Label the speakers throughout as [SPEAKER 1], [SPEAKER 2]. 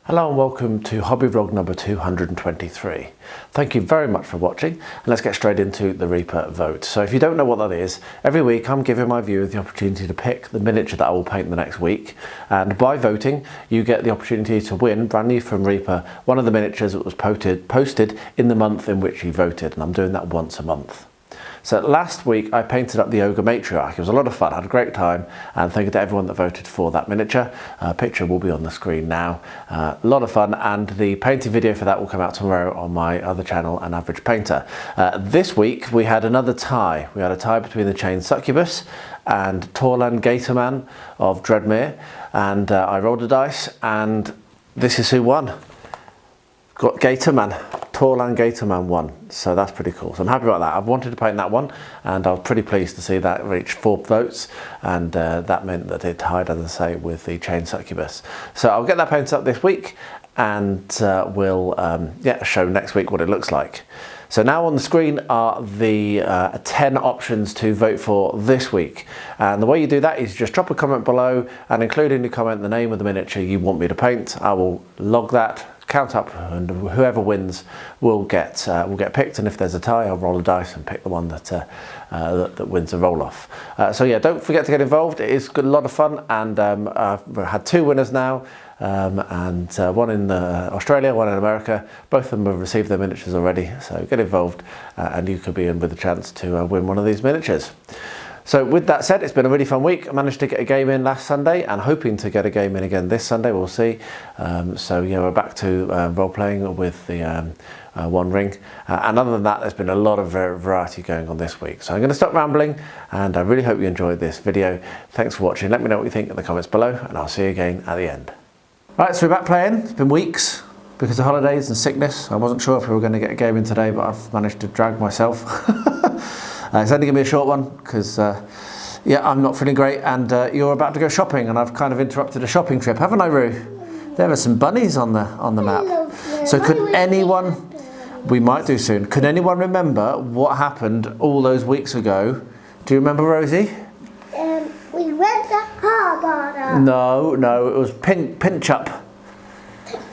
[SPEAKER 1] Hello and welcome to Hobby Vlog number 223. Thank you very much for watching, and let's get straight into the Reaper vote. So if you don't know what that is, every week I'm giving my viewers the opportunity to pick the miniature that I will paint the next week, and by voting you get the opportunity to win, brand new from Reaper, one of the miniatures that was posted in the month in which you voted, and I'm doing that once a month. So last week I painted up the Ogre Matriarch. It was a lot of fun, I had a great time, and thank you to everyone that voted for that miniature. Picture will be on the screen now. A lot of fun, and the painting video for that will come out tomorrow on my other channel, An Average Painter. This week we had another tie. We had a tie between the Chained Succubus and Torlan Gatorman of Dreadmere, and I rolled the dice, and this is who won. Got Gatorman. Torlan Gatorman won, so that's pretty cool. So I'm happy about that. I've wanted to paint that one, and I was pretty pleased to see that reach 4 votes, and that meant that it tied, as I say, with the Chained Succubus. So I'll get that painted up this week, and we'll show next week what it looks like. So now on the screen are the 10 options to vote for this week. And the way you do that is just drop a comment below and include in your comment the name of the miniature you want me to paint. I will log that, count up, and whoever wins will get picked. And if there's a tie, I'll roll a dice and pick the one that wins the roll off. So yeah, don't forget to get involved. It is a lot of fun, and I've had 2 winners now. And one in Australia, one in America. Both of them have received their miniatures already, so get involved and you could be in with a chance to win one of these miniatures. So with that said, it's been a really fun week. I managed to get a game in last Sunday and hoping to get a game in again this Sunday, we'll see. So yeah, we're back to role playing with the One Ring, and other than that there's been a lot of variety going on this week. So I'm going to stop rambling, and I really hope you enjoyed this video. Thanks for watching. Let me know what you think in the comments below, and I'll see you again at the end. Right, so we're back playing. It's been weeks because of holidays and sickness. I wasn't sure if we were going to get a game in today, but I've managed to drag myself. It's only going to be a short one because, yeah, I'm not feeling great, and you're about to go shopping, and I've kind of interrupted a shopping trip, haven't I, Roo? There are some bunnies on the map. So could anyone, we might do soon, could anyone remember what happened all those weeks ago? Do you remember, Rosie?
[SPEAKER 2] We went to Harbour.
[SPEAKER 1] No, it was pinch up.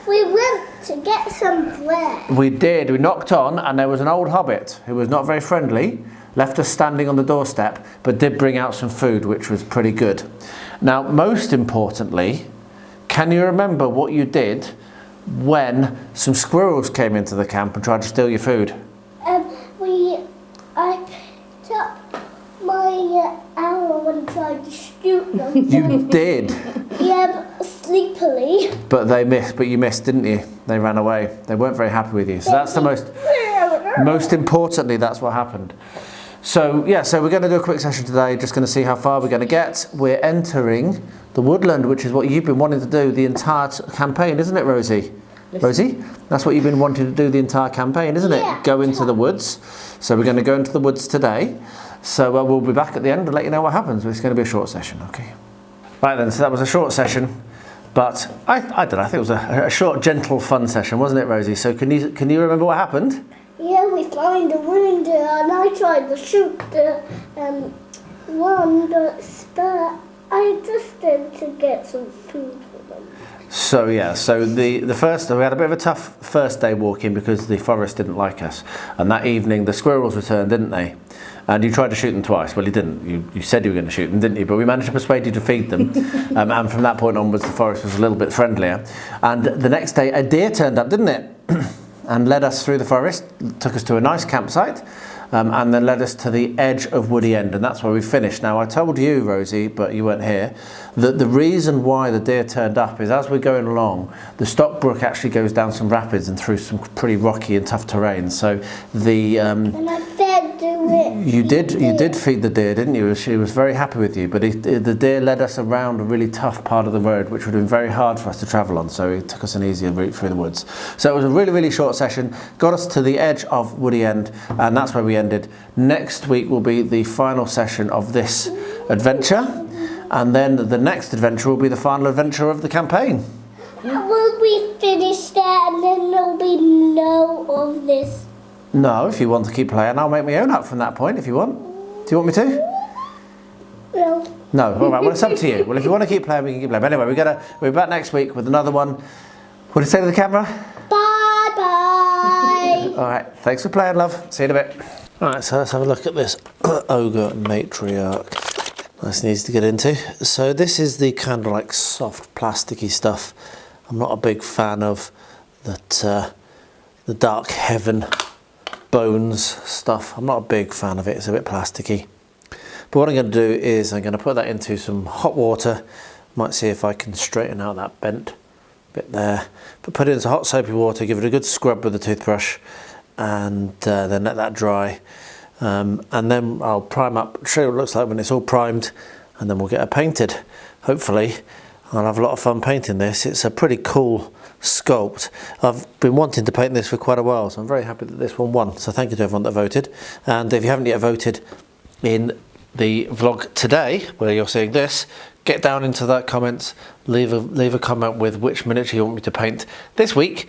[SPEAKER 2] We went to get some bread.
[SPEAKER 1] We did. We knocked on, and there was an old hobbit who was not very friendly, left us standing on the doorstep, but did bring out some food, which was pretty good. Now, most importantly, can you remember what you did when some squirrels came into the camp and tried to steal your food?
[SPEAKER 2] I picked up my arrow and tried to shoot them.
[SPEAKER 1] You did?
[SPEAKER 2] Yeah, but sleepily.
[SPEAKER 1] But you missed, didn't you? They ran away. They weren't very happy with you. So that's the most importantly, that's what happened. So yeah, so we're going to do a quick session today, just going to see how far we're going to get. We're entering the woodland, which is what you've been wanting to do the entire campaign, isn't it, Rosie? Rosie? That's what you've been wanting to do the entire campaign, isn't it?
[SPEAKER 2] Yeah.
[SPEAKER 1] Go into the woods. So we're going to go into the woods today. So we'll be back at the end and let you know what happens. It's going to be a short session, okay? Right then, so that was a short session, but I don't know, I think it was a short, gentle, fun session, wasn't it, Rosie? So can you remember what happened?
[SPEAKER 2] Yeah, we found a window and I tried to shoot the one, but I just did to get some food for them.
[SPEAKER 1] So yeah, so we had a bit of a tough first day walking because the forest didn't like us, and that evening the squirrels returned, didn't they? And you tried to shoot them twice. Well, you didn't. You said you were going to shoot them, didn't you? But we managed to persuade you to feed them. And from that point onwards, the forest was a little bit friendlier. And the next day, a deer turned up, didn't it? And led us through the forest, took us to a nice campsite, and then led us to the edge of Woody End. And that's where we finished. Now, I told you, Rosie, but you weren't here, that the reason why the deer turned up is as we're going along, the Stockbrook actually goes down some rapids and through some pretty rocky and tough terrain. So the...
[SPEAKER 2] and I fed it.
[SPEAKER 1] You did feed the deer, didn't you? She was very happy with you, but the deer led us around a really tough part of the road, which would have been very hard for us to travel on, so it took us an easier route through the woods. So it was a really, really short session, got us to the edge of Woody End, and that's where we ended. Next week will be the final session of this adventure, and then the next adventure will be the final adventure of the campaign.
[SPEAKER 2] Will we finish that and then there'll be no of this?
[SPEAKER 1] No, if you want to keep playing, I'll make my own up from that point if you want. Do you want me to?
[SPEAKER 2] No.
[SPEAKER 1] No, all right, well, it's up to you. Well, if you want to keep playing, we can keep playing. But anyway, we'll be back next week with another one. What do you say to the camera?
[SPEAKER 2] Bye-bye.
[SPEAKER 1] All right, thanks for playing, love. See you in a bit. All right, so let's have a look at this Ogre Matriarch. Nice and easy to get into. So this is the kind of like soft, plasticky stuff. I'm not a big fan of that, the Dark Heaven bones stuff. I'm not a big fan of it. It's a bit plasticky. But what I'm going to do is I'm going to put that into some hot water. Might see if I can straighten out that bent bit there. But put it into hot soapy water, give it a good scrub with the toothbrush, and then let that dry. And then I'll prime up, show you what it looks like when it's all primed, and then we'll get it painted. Hopefully I'll have a lot of fun painting this. It's a pretty cool sculpt. I've been wanting to paint this for quite a while, so I'm very happy that this one won. So thank you to everyone that voted. And if you haven't yet voted in the vlog today, where you're seeing this, get down into that comments, leave a comment with which miniature you want me to paint this week,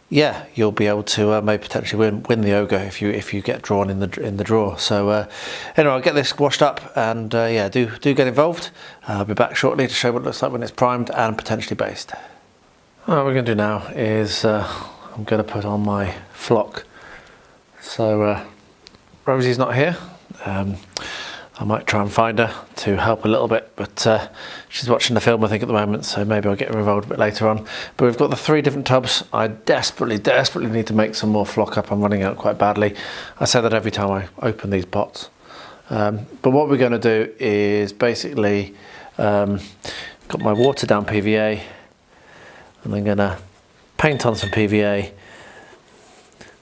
[SPEAKER 1] yeah, you'll be able to maybe potentially win the Ogre if you get drawn in the draw. So anyway, I'll get this washed up, and yeah, do get involved. I'll be back shortly to show what it looks like when it's primed and potentially based. What we're going to do now is I'm going to put on my flock. So Rosie's not here. I might try and find her to help a little bit, but she's watching the film I think at the moment, so maybe I'll get her involved a bit later on. But we've got the 3 different tubs. I desperately need to make some more flock up. I'm running out quite badly. I say that every time I open these pots. But what we're going to do is basically got my watered down PVA, and I'm going to paint on some PVA,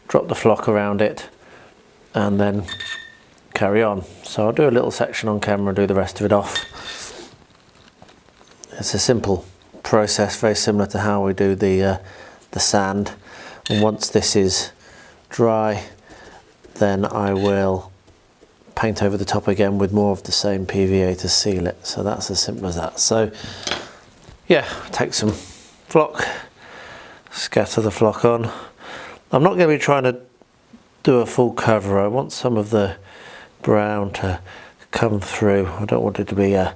[SPEAKER 1] drop the flock around it, and then carry on. So I'll do a little section on camera and do the rest of it off. It's a simple process, very similar to how we do the sand. And once this is dry, then I will paint over the top again with more of the same PVA to seal it. So that's as simple as that. So yeah, take some flock, scatter the flock on. I'm not going to be trying to do a full cover. I want some of the brown to come through. I don't want it to be a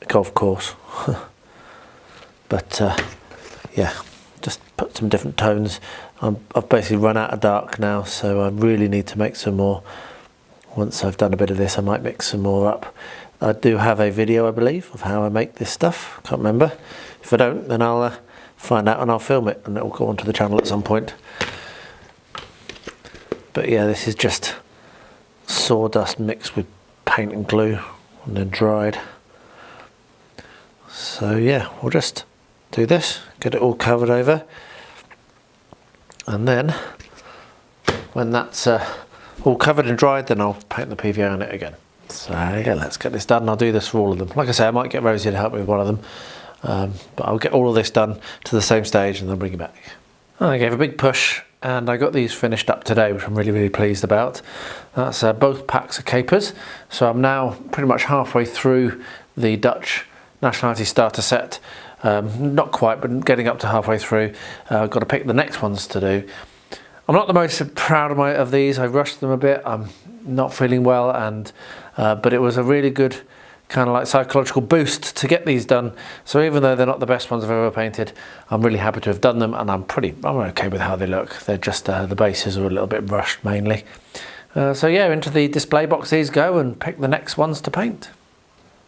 [SPEAKER 1] golf course. But yeah, just put some different tones. I've basically run out of dark now, so I really need to make some more. Once I've done a bit of this, I might mix some more up. I do have a video, I believe, of how I make this stuff. Can't remember. If I don't, then I'll find out and I'll film it, and it will go onto the channel at some point. But yeah, this is just sawdust mixed with paint and glue and then dried. So yeah, we'll just do this, get it all covered over, and then when that's all covered and dried, then I'll paint the PVA on it again. So yeah, let's get this done. I'll do this for all of them. Like I say, I might get Rosie to help me with one of them, but I'll get all of this done to the same stage and then bring it back. I gave a big push and I got these finished up today, which I'm really pleased about. That's both packs of Kapers. So I'm now pretty much halfway through the Dutch Nationality starter set. Not quite, but getting up to halfway through. I've got to pick the next ones to do. I'm not the most proud of these. I rushed them a bit. I'm not feeling well, and but it was a really good kind of like psychological boost to get these done. So even though they're not the best ones I've ever painted, I'm really happy to have done them, and I'm okay with how they look. They're just the bases are a little bit rushed mainly. So yeah, into the display box these go, and pick the next ones to paint.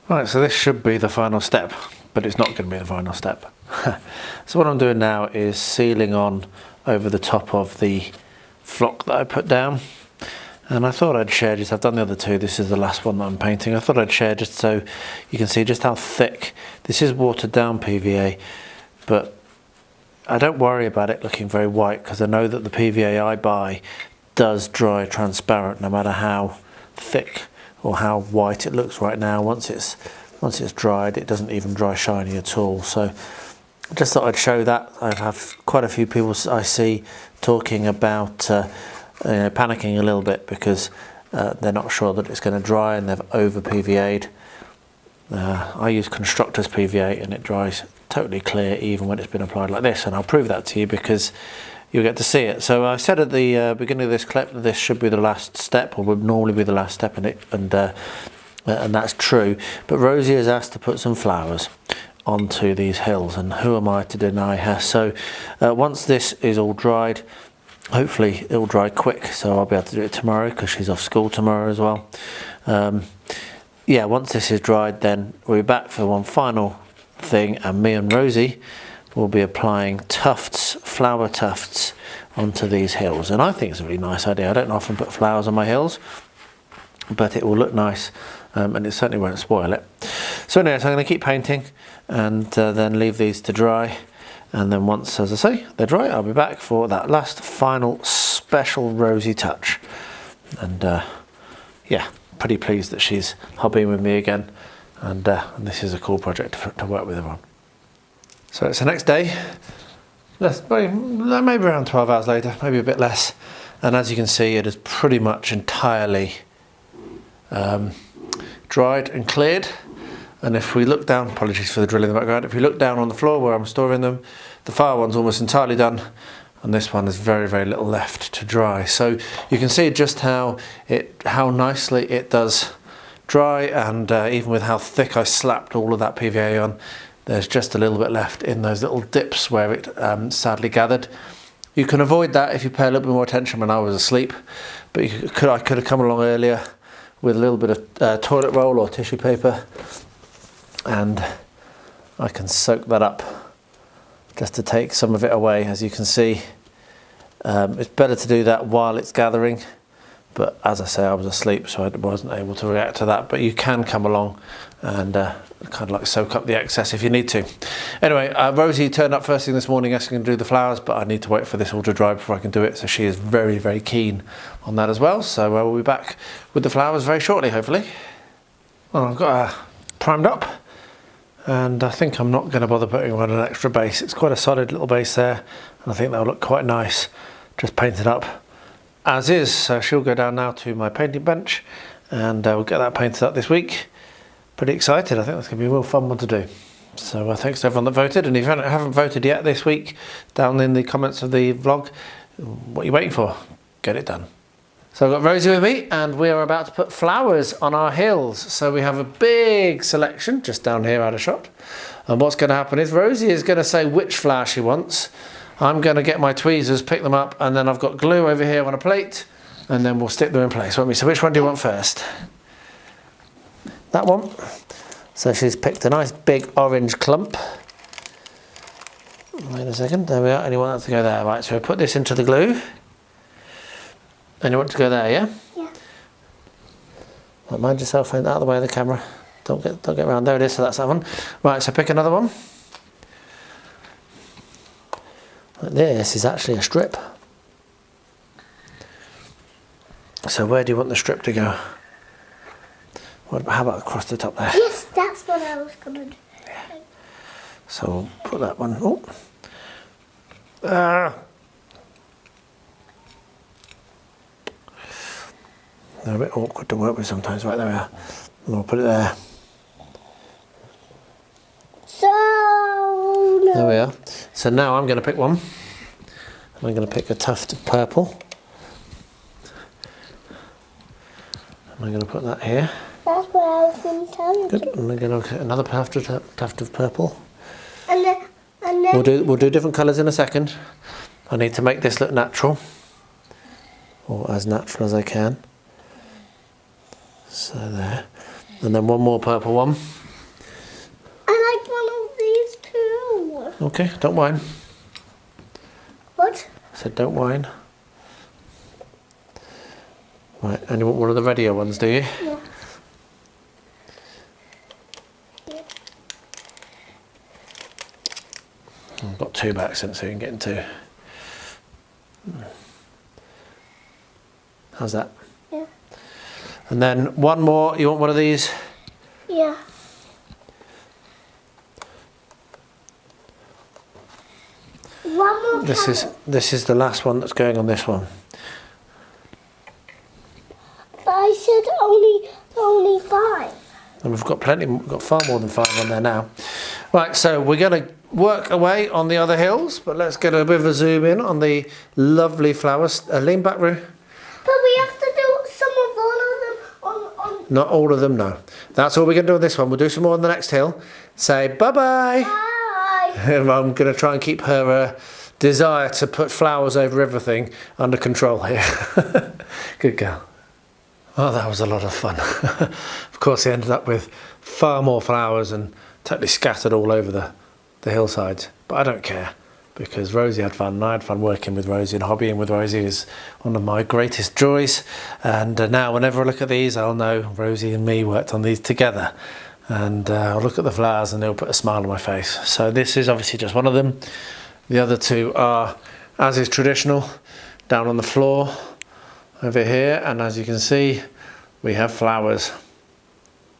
[SPEAKER 1] Right, so this should be the final step, but it's not going to be the final step. So what I'm doing now is sealing on over the top of the flock that I put down. And I thought I'd share, just I've done the other two, this is the last one that I'm painting. I thought I'd share just so you can see just how thick. This is watered down PVA, but I don't worry about it looking very white, because I know that the PVA I buy does dry transparent no matter how thick or how white it looks right now. Once it's dried, it doesn't even dry shiny at all. So I just thought I'd show that. I have quite a few people I see talking about panicking a little bit because they're not sure that it's going to dry and they've over PVA'd. I use Constructors PVA and it dries totally clear even when it's been applied like this, and I'll prove that to you because you'll get to see it. So I said at the beginning of this clip that this should be the last step, or would normally be the last step in it, and that's true. But Rosie has asked to put some flowers onto these hills, and who am I to deny her? So once this is all dried, hopefully it will dry quick, so I'll be able to do it tomorrow because she's off school tomorrow as well. Yeah, once this is dried, then we'll be back for one final thing, and me and Rosie will be applying tufts, flower tufts, onto these hills. And I think it's a really nice idea. I don't often put flowers on my hills, but it will look nice, and it certainly won't spoil it. So anyway, so I'm going to keep painting and then leave these to dry, and then once, as I say, they're dry, I'll be back for that last final special Rosie touch. And yeah, pretty pleased that she's hobbying with me again, and this is a cool project to work with her on. So it's the next day, maybe around 12 hours later, maybe a bit less, and as you can see, it is pretty much entirely dried and cleared. And if we look down, apologies for the drill in the background, if we look down on the floor where I'm storing them, the far one's almost entirely done, and this one has very, very little left to dry. So you can see just how nicely it does dry, and even with how thick I slapped all of that PVA on, there's just a little bit left in those little dips where it sadly gathered. You can avoid that if you pay a little bit more attention when I was asleep, but I could have come along earlier with a little bit of toilet roll or tissue paper, and I can soak that up just to take some of it away. As you can see, it's better to do that while it's gathering, but as I say, I was asleep, so I wasn't able to react to that. But you can come along and kind of like soak up the excess if you need to. Anyway, Rosie turned up first thing this morning asking to do the flowers, but I need to wait for this all to dry before I can do it, so she is very, very keen on that as well. So we'll be back with the flowers very shortly, hopefully. Well, I've got primed up, and I think I'm not going to bother putting on an extra base. It's quite a solid little base there, and I think that'll look quite nice just painted up as is. So she'll go down now to my painting bench, and we'll get that painted up this week. Pretty excited. I think that's going to be a real fun one to do. So thanks to everyone that voted, and if you haven't voted yet this week, down in the comments of the vlog, what are you waiting for? Get it done. So I've got Rosie with me, and we are about to put flowers on our hills. So we have a big selection just down here out of shot. And what's going to happen is Rosie is going to say which flower she wants. I'm going to get my tweezers, pick them up, and then I've got glue over here on a plate, and then we'll stick them in place, won't we? So which one do you want first? That one. So she's picked a nice big orange clump. Wait a second, there we are, and you want that to go there. Right, so we put this into the glue. And you want it to go there, yeah?
[SPEAKER 2] Yeah.
[SPEAKER 1] Right, mind yourself out of the way of the camera. Don't get around. There it is, so that's that one. Right, so pick another one. Like this is actually a strip. So where do you want the strip to go? How about across the top there?
[SPEAKER 2] Yes, that's what I was going to do.
[SPEAKER 1] Yeah. So we'll put that one. Oh. They're a bit awkward to work with sometimes. Right, there we are. And we'll put it there.
[SPEAKER 2] So no.
[SPEAKER 1] There we are. So now I'm going to pick one. I'm going to pick a tuft of purple. And I'm going to put that here.
[SPEAKER 2] That's what I was going to tell you.
[SPEAKER 1] Good. And I'm going to get another tuft of purple.
[SPEAKER 2] And then
[SPEAKER 1] We'll do different colours in a second. I need to make this look natural, or as natural as I can. So there, and then one more purple one.
[SPEAKER 2] I like one of these too.
[SPEAKER 1] Okay, don't whine.
[SPEAKER 2] What?
[SPEAKER 1] I said don't whine. Right, and you want one of the readier ones, do you?
[SPEAKER 2] Yeah.
[SPEAKER 1] I've got two back since so you can get into. How's that?
[SPEAKER 2] Yeah.
[SPEAKER 1] And then one more. You want one of these?
[SPEAKER 2] Yeah. One more.
[SPEAKER 1] This is the last one that's going on this one.
[SPEAKER 2] But I said only 5.
[SPEAKER 1] How and we've got plenty, we've got far more than 5 on there now. Right, so we're going to work away on the other hills, but let's get a bit of a zoom in on the lovely flowers. Lean back, Roo.
[SPEAKER 2] But we have to do some of all of them on...
[SPEAKER 1] Not all of them, no. That's all we're going to do on this one. We'll do some more on the next hill. Say bye-bye.
[SPEAKER 2] Bye.
[SPEAKER 1] I'm going to try and keep her desire to put flowers over everything under control here. Good girl. Oh, that was a lot of fun. Of course, he ended up with far more flowers and totally scattered all over the hillsides. But I don't care, because Rosie had fun and I had fun working with Rosie, and hobbying with Rosie is one of my greatest joys. And now whenever I look at these, I'll know Rosie and me worked on these together. And I'll look at the flowers and they'll put a smile on my face. So this is obviously just one of them. The other two are, as is traditional, down on the floor over here, and as you can see, we have flowers.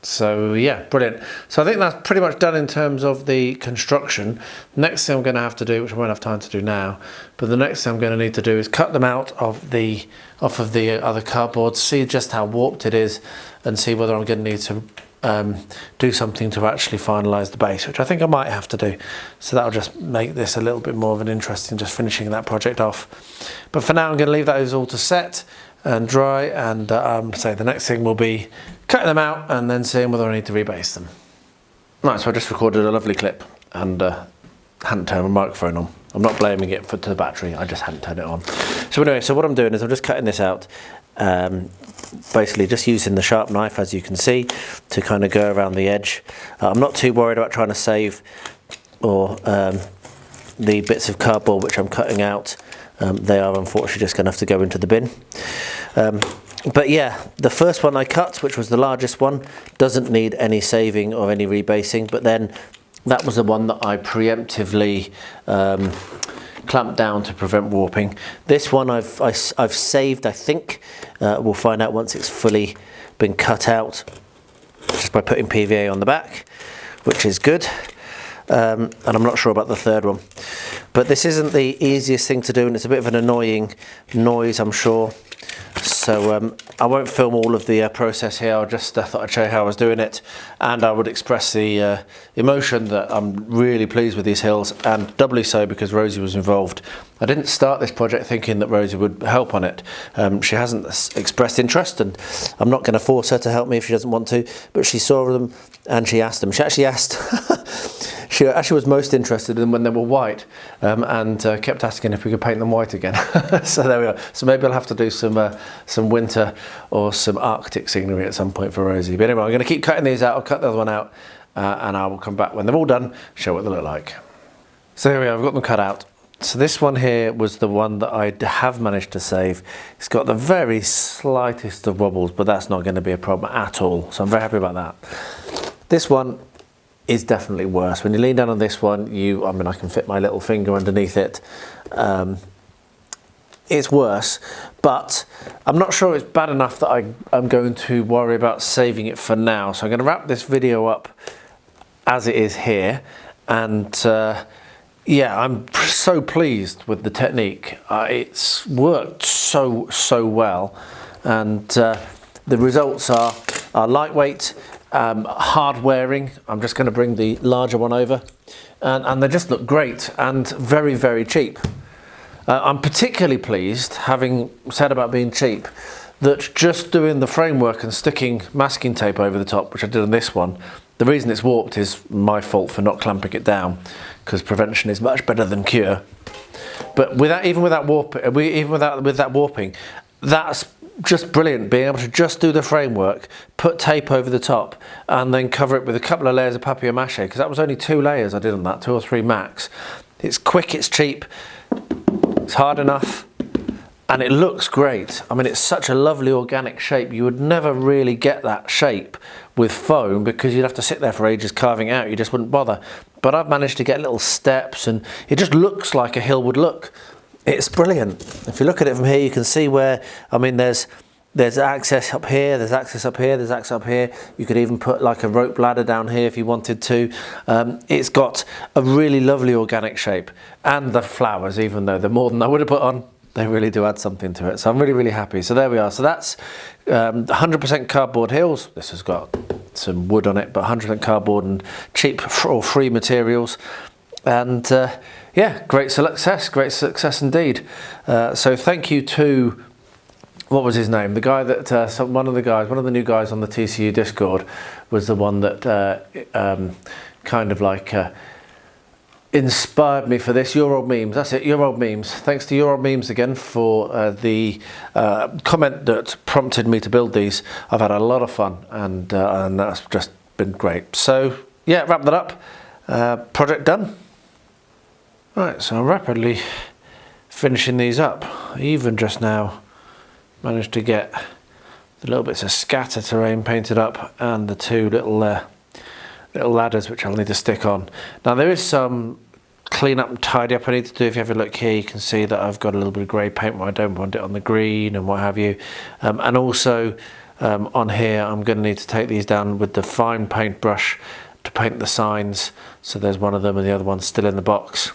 [SPEAKER 1] So yeah, brilliant. So I think that's pretty much done in terms of the construction. Next thing I'm going to have to do, which I won't have time to do now, but the next thing I'm going to need to do is cut them out of the off of the other cardboard, see just how warped it is, and see whether I'm going to need to do something to actually finalise the base, which I think I might have to do. So that'll just make this a little bit more of an interesting, just finishing that project off. But for now, I'm going to leave those all to set and dry, and say the next thing will be cutting them out and then seeing whether I need to rebase them. Right, so I just recorded a lovely clip and hadn't turned my microphone on. I'm not blaming it to the battery, I just hadn't turned it on. So anyway, so what I'm doing is I'm just cutting this out, basically just using the sharp knife, as you can see, to kind of go around the edge. I'm not too worried about trying to save or the bits of cardboard which I'm cutting out. They are unfortunately just going to have to go into the bin. But yeah, the first one I cut, which was the largest one, doesn't need any saving or any rebasing, but then that was the one that I preemptively clamped down to prevent warping. This one I've saved, I think. We'll find out once it's fully been cut out, just by putting PVA on the back, which is good. And I'm not sure about the third one. But this isn't the easiest thing to do, and it's a bit of an annoying noise, I'm sure. So I won't film all of the process here. I just thought I'd show you how I was doing it, and I would express the emotion that I'm really pleased with these hills, and doubly so because Rosie was involved. I didn't start this project thinking that Rosie would help on it. She hasn't expressed interest, and I'm not going to force her to help me if she doesn't want to, but she saw them and she asked them. She actually asked she actually was most interested in them when they were white, and kept asking if we could paint them white again. So there we are. So maybe I'll have to do some winter or some Arctic scenery at some point for Rosie. But anyway, I'm going to keep cutting these out. I'll cut the other one out, and I will come back when they're all done, show what they look like. So here we are, I've got them cut out. So this one here was the one that I have managed to save. It's got the very slightest of wobbles, but that's not going to be a problem at all. So I'm very happy about that. This one is definitely worse. When you lean down on this one, I mean, I can fit my little finger underneath it. It's worse, but I'm not sure it's bad enough that I'm going to worry about saving it for now. So I'm going to wrap this video up as it is here, and yeah, I'm so pleased with the technique. It's worked so well, and the results are lightweight, hard wearing. I'm just going to bring the larger one over, and they just look great and very, very cheap. I'm particularly pleased, having said about being cheap, that just doing the framework and sticking masking tape over the top, which I did on this one, the reason it's warped is my fault for not clamping it down, because prevention is much better than cure. But with that warping, that's just brilliant, being able to just do the framework, put tape over the top, and then cover it with a couple of layers of papier-mâché, because that was only 2 layers I did on that, 2 or 3 max. It's quick, it's cheap, it's hard enough, and it looks great. I mean, it's such a lovely organic shape. You would never really get that shape with foam, because you'd have to sit there for ages carving it out. You just wouldn't bother. But I've managed to get little steps, and it just looks like a hill would look. It's brilliant. If you look at it from here, you can see where, I mean, there's access up here, there's access up here, there's access up here. You could even put like a rope ladder down here if you wanted to. It's got a really lovely organic shape, and the flowers, even though they're more than I would have put on, they really do add something to it. So I'm really, really happy. So there we are. So that's 100% cardboard hills. This has got some wood on it, but 100% cardboard and cheap or free materials. And yeah, great success indeed. So thank you to, what was his name? The guy that, one of the new guys on the TCU Discord was the one that kind of like inspired me for this. Your Old Memes, that's it, Your Old Memes. Thanks to Your Old Memes again for the comment that prompted me to build these. I've had a lot of fun, and that's just been great. So yeah, wrap that up. Project done. Right, so I'm rapidly finishing these up. I even just now managed to get the little bits of scatter terrain painted up and the two little ladders which I'll need to stick on. Now there is some clean up and tidy up I need to do. If you have a look here, you can see that I've got a little bit of grey paint where I don't want it on the green and what have you. And also on here I'm going to need to take these down with the fine paintbrush to paint the signs. So there's one of them and the other one's still in the box.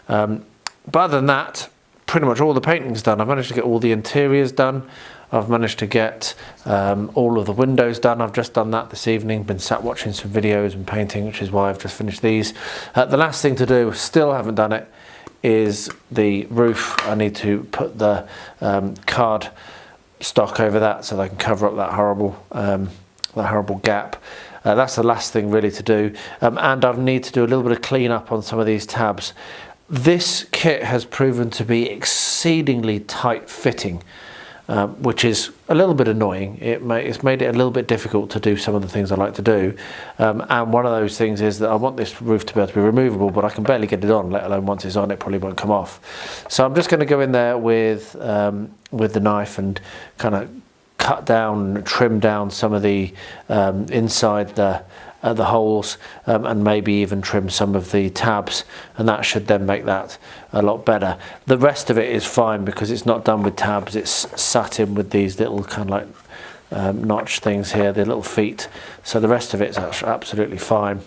[SPEAKER 1] But other than that, pretty much all the painting's done. I've managed to get all the interiors done. I've managed to get all of the windows done. I've just done that this evening, been sat watching some videos and painting, which is why I've just finished these. The last thing to do, still haven't done it, is the roof. I need to put the card stock over that so that I can cover up that horrible gap. That's the last thing really to do. And I need to do a little bit of clean up on some of these tabs. This kit has proven to be exceedingly tight fitting, which is a little bit annoying. It's made it a little bit difficult to do some of the things I like to do. And one of those things is that I want this roof to be able to be removable, but I can barely get it on, let alone once it's on, it probably won't come off. So I'm just going to go in there with the knife and kind of cut down, trim down some of the inside the holes, and maybe even trim some of the tabs, and that should then make that a lot better. The rest of it is fine because it's not done with tabs, it's sat in with these little kind of like notch things here, the little feet, so the rest of it's absolutely fine.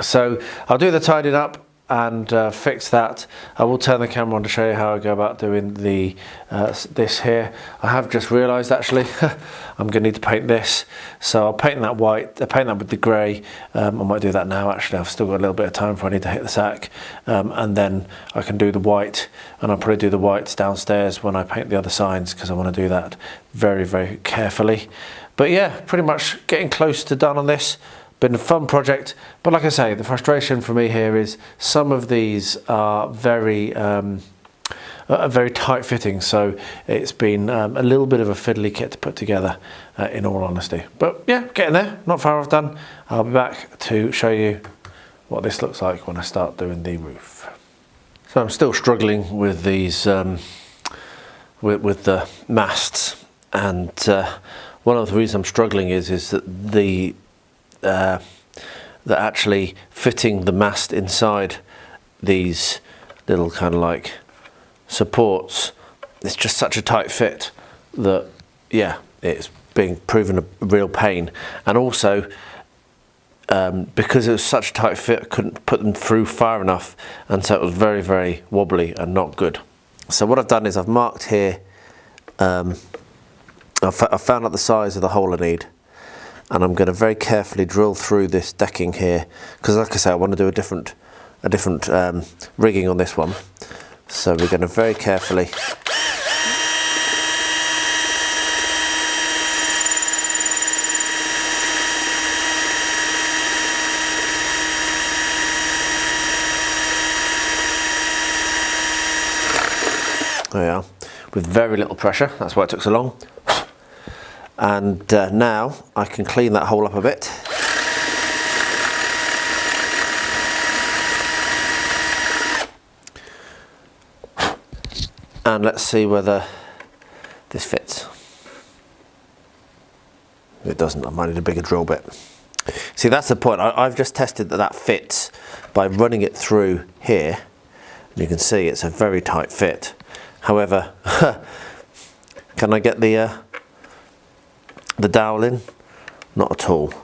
[SPEAKER 1] So I'll do the tidying up and fix that. I will turn the camera on to show you how I go about doing the this here. I have just realised actually I'm going to need to paint this, so I'll paint that white, paint that with the grey. I might do that now actually, I've still got a little bit of time before I need to hit the sack, and then I can do the white, and I'll probably do the whites downstairs when I paint the other signs, because I want to do that very, very carefully. But yeah, pretty much getting close to done on this. Been a fun project, but like I say, the frustration for me here is some of these are very tight fitting, so it's been a little bit of a fiddly kit to put together, in all honesty. But yeah, getting there, not far off done. I'll be back to show you what this looks like when I start doing the roof. So I'm still struggling with these, with the masts, and one of the reasons I'm struggling is that that actually fitting the mast inside these little kind of like supports, it's just such a tight fit that yeah, it's being proven a real pain. And also because it was such a tight fit, I couldn't put them through far enough, and so it was very, very wobbly and not good. So what I've done is I've marked here, I've found out the size of the hole I need, and I'm going to very carefully drill through this decking here, because like I say, I want to do a different rigging on this one. So we're going to very carefully there we are, with very little pressure, that's why it took so long. And now I can clean that hole up a bit. And let's see whether this fits. If it doesn't, I might need a bigger drill bit. See, that's the point. I've just tested that that fits by running it through here. And you can see it's a very tight fit. However, can I get the dowel in? Not at all.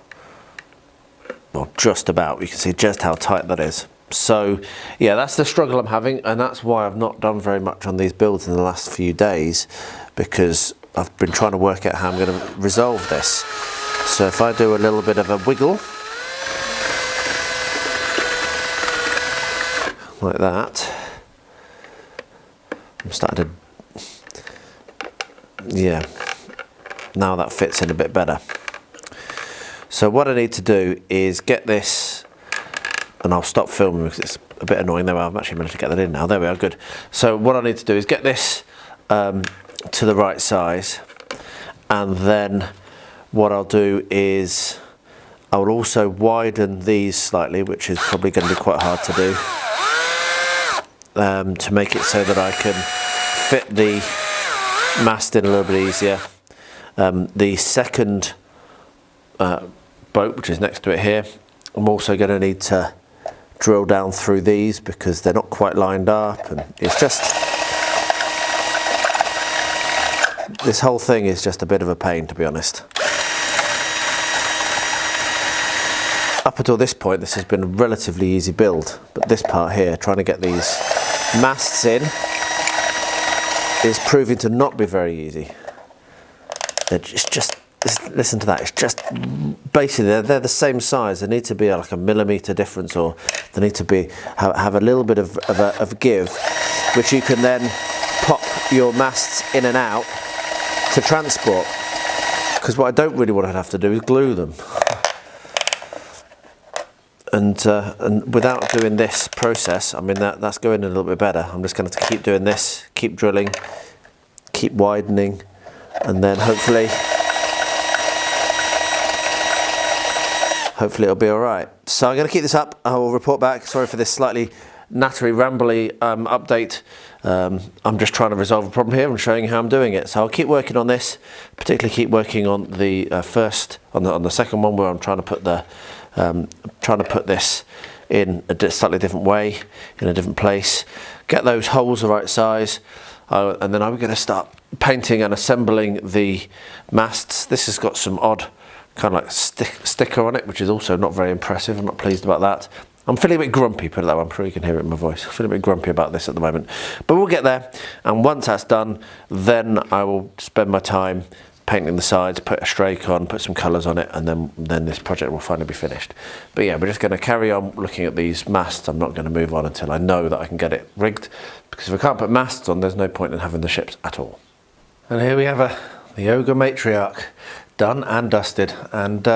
[SPEAKER 1] Well, just about. You can see just how tight that is. So yeah, that's the struggle I'm having, and that's why I've not done very much on these builds in the last few days, because I've been trying to work out how I'm going to resolve this. So if I do a little bit of a wiggle, like that, I'm starting to, yeah, now that fits in a bit better. So what I need to do is get this, and I'll stop filming because it's a bit annoying. There, I've actually managed to get that in now. There we are, good. So what I need to do is get this to the right size, and then what I'll do is I'll also widen these slightly, which is probably going to be quite hard to do, to make it so that I can fit the mast in a little bit easier. The second boat, which is next to it here, I'm also going to need to drill down through these because they're not quite lined up, and it's just, this whole thing is just a bit of a pain, to be honest. Up until this point this has been a relatively easy build, but this part here, trying to get these masts in, is proving to not be very easy. It's just, listen to that, it's just basically they're the same size. There need to be like a millimetre difference, or they need to be have a little bit of give, which you can then pop your masts in and out to transport, because what I don't really want to have to do is glue them. And without doing this process, I mean that's going a little bit better. I'm just going to keep doing this, keep drilling, keep widening, and then hopefully it'll be all right. So I'm going to keep this up. I will report back. Sorry for this slightly nattery, rambly update. I'm just trying to resolve a problem here and showing you how I'm doing it. So I'll keep working on this, particularly keep working on the on the second one, where I'm trying to put this in a slightly different way, in a different place, get those holes the right size, and then I'm going to start painting and assembling the masts. This has got some odd kind of like sticker on it, which is also not very impressive. I'm not pleased about that. I'm feeling a bit grumpy, put it that way. I'm sure you can hear it in my voice. I'm feeling a bit grumpy about this at the moment, but we'll get there. And once that's done, then I will spend my time painting the sides, put a strake on, put some colours on it, and then this project will finally be finished. But yeah, we're just going to carry on looking at these masts. I'm not going to move on until I know that I can get it rigged, because if I can't put masts on, there's no point in having the ships at all. And here we have the Ogre Matriarch, done and dusted, and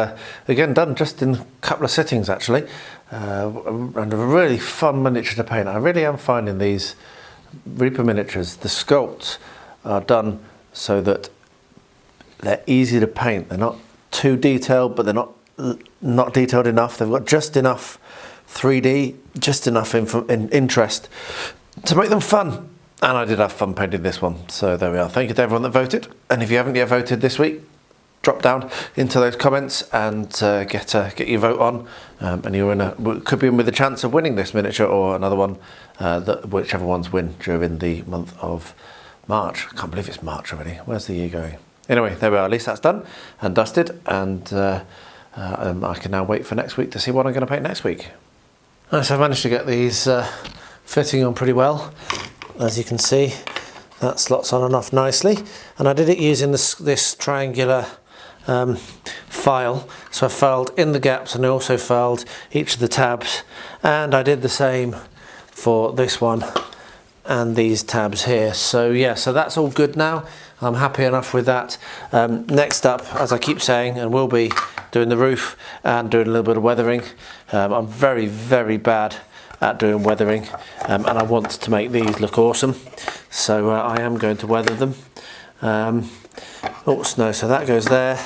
[SPEAKER 1] again done just in a couple of sittings actually, and a really fun miniature to paint. I really am finding these Reaper miniatures, the sculpts are done so that they're easy to paint. They're not too detailed, but they're not detailed enough. They've got just enough 3D, just enough interest to make them fun. And I did have fun painting this one. So there we are. Thank you to everyone that voted. And if you haven't yet voted this week, drop down into those comments and get your vote on. And you're could be in with a chance of winning this miniature or another one, whichever ones win during the month of March. I can't believe it's March already. Where's the year going? Anyway, there we are. At least that's done and dusted, and I can now wait for next week to see what I'm going to paint next week. Right, so I've managed to get these fitting on pretty well. As you can see, that slots on and off nicely, and I did it using this triangular file. So I filed in the gaps, and I also filed each of the tabs, and I did the same for this one and these tabs here. So yeah, so that's all good now. I'm happy enough with that. Next up, as I keep saying, and we'll be doing the roof and doing a little bit of weathering. I'm very, very bad at doing weathering, and I want to make these look awesome. So I am going to weather them. Oh, snow, so that goes there.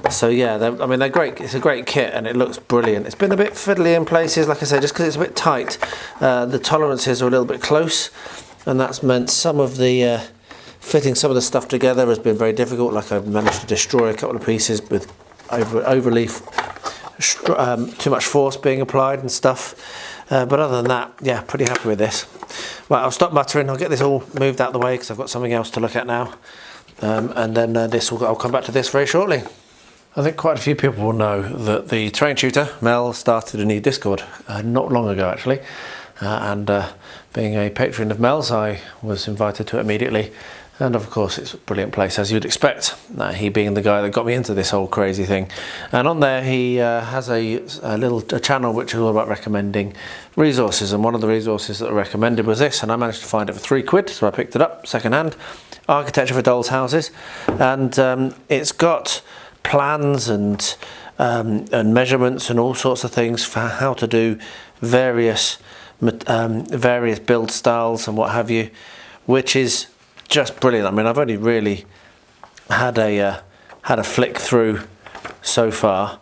[SPEAKER 1] So yeah, I mean, they're great. It's a great kit and it looks brilliant. It's been a bit fiddly in places, like I say, just because it's a bit tight. The tolerances are a little bit close, and that's meant some of the fitting some of the stuff together has been very difficult. Like I've managed to destroy a couple of pieces with overly too much force being applied and stuff. But other than that, yeah, pretty happy with this. Right, I'll stop muttering. I'll get this all moved out of the way because I've got something else to look at now. And then I'll come back to this very shortly. I think quite a few people will know that the train tutor, Mel, started a new Discord not long ago actually. And being a patron of Mel's, I was invited to it immediately. And of course it's a brilliant place, as you'd expect, he being the guy that got me into this whole crazy thing. And on there he has a channel which is all about recommending resources, and one of the resources that I recommended was this, and I managed to find it for £3, so I picked it up second hand. Architecture for Dolls' Houses, and it's got plans and measurements and all sorts of things for how to do various build styles and what have you, which is just brilliant. I mean, I've only really had a flick through so far,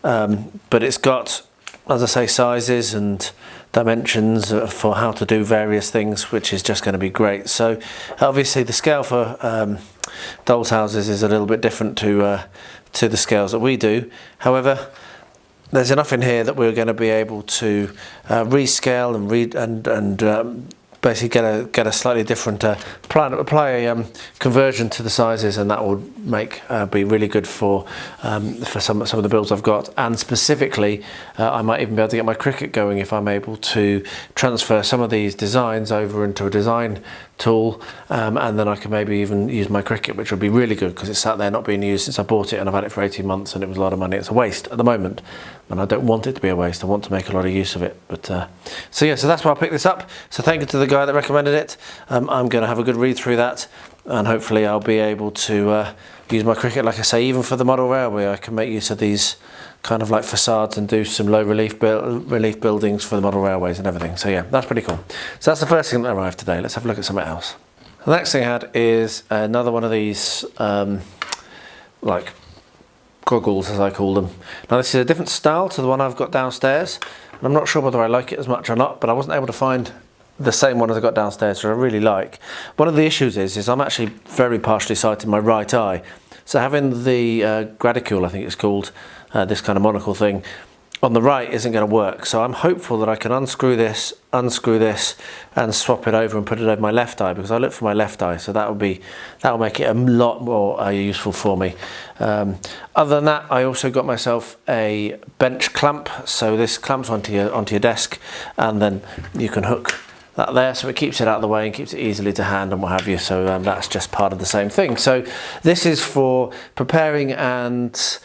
[SPEAKER 1] but it's got, as I say, sizes and dimensions for how to do various things, which is just going to be great. So obviously the scale for Dolls' Houses is a little bit different to the scales that we do. However, there's enough in here that we're going to be able to rescale and basically get a slightly different apply a conversion to the sizes, and that will be really good for some of the builds I've got. And specifically, I might even be able to get my Cricut going if I'm able to transfer some of these designs over into a design tool, and then I can maybe even use my Cricut, which would be really good because it's sat there not being used since I bought it, and I've had it for 18 months and it was a lot of money. It's a waste at the moment, and I don't want it to be a waste. I want to make a lot of use of it. But so that's why I picked this up. So thank you to the guy that recommended it. I'm going to have a good read through that, and hopefully I'll be able to use my Cricut, like I say, even for the model railway. I can make use of these kind of like facades and do some low relief buildings for the model railways and everything. So yeah, that's pretty cool. So that's the first thing that arrived today. Let's have a look at something else. The next thing I had is another one of these like goggles, as I call them. Now this is a different style to the one I've got downstairs, and I'm not sure whether I like it as much or not, but I wasn't able to find the same one as I got downstairs, which I really like. One of the issues is I'm actually very partially sighted in my right eye, so having the gradicule, I think it's called, this kind of monocle thing on the right isn't going to work. So I'm hopeful that I can unscrew this and swap it over and put it over my left eye, because I look for my left eye, so that will make it a lot more useful for me. Other than that, I also got myself a bench clamp, so this clamps onto your desk, and then you can hook that there, so it keeps it out of the way and keeps it easily to hand and what have you. So that's just part of the same thing. So this is for preparing and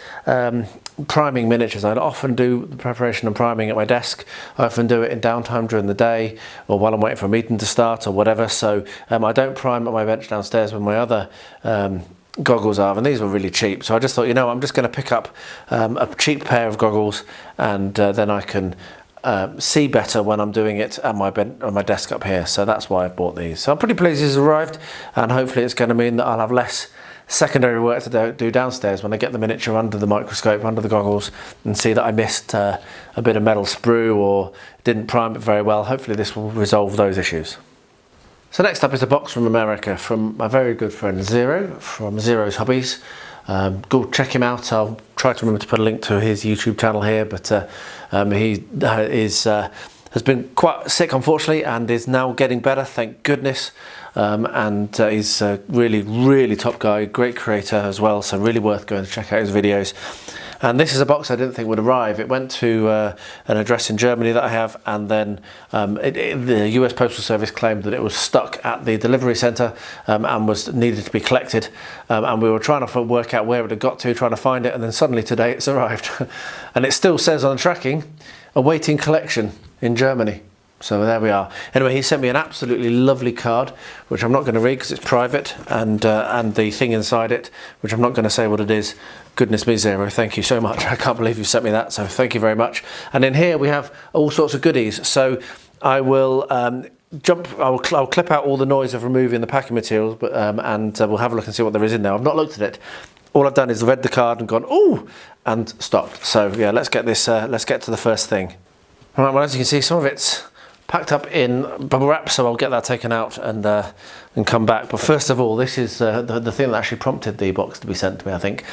[SPEAKER 1] priming miniatures. I often do the preparation and priming at my desk. I often do it in downtime during the day, or while I'm waiting for a meeting to start or whatever. So I don't prime at my bench downstairs when my other goggles are, and these were really cheap. So I just thought, you know, I'm just going to pick up a cheap pair of goggles, and then I can see better when I'm doing it at my desk up here. So that's why I bought these. So I'm pretty pleased these arrived, and hopefully it's going to mean that I'll have less secondary work to do downstairs when I get the miniature under the microscope, under the goggles, and see that I missed a bit of metal sprue or didn't prime it very well. Hopefully this will resolve those issues. So next up is a box from America from my very good friend Zero, from Zero's Hobbies. Go check him out. I'll try to remember to put a link to his YouTube channel here, but he has been quite sick, unfortunately, and is now getting better, thank goodness. And he's a really top guy, great creator as well, so really worth going to check out his videos. And this is a box I didn't think would arrive. It went to an address in Germany that I have, and then the US Postal Service claimed that it was stuck at the delivery centre and needed to be collected. And we were trying to work out where it had got to, trying to find it, and then suddenly today it's arrived. And it still says on the tracking, awaiting collection in Germany. So there we are. Anyway, he sent me an absolutely lovely card, which I'm not going to read because it's private, and the thing inside it, which I'm not going to say what it is. Goodness me, Zero, thank you so much. I can't believe you sent me that, so thank you very much. And in here we have all sorts of goodies. So I will I'll clip out all the noise of removing the packing materials, but and we'll have a look and see what there is in there. I've not looked at it. All I've done is read the card and gone, ooh, and stopped. So yeah, let's get to the first thing. All right, well, as you can see, some of it's packed up in bubble wrap, so I'll get that taken out and come back. But first of all, this is the thing that actually prompted the box to be sent to me, I think.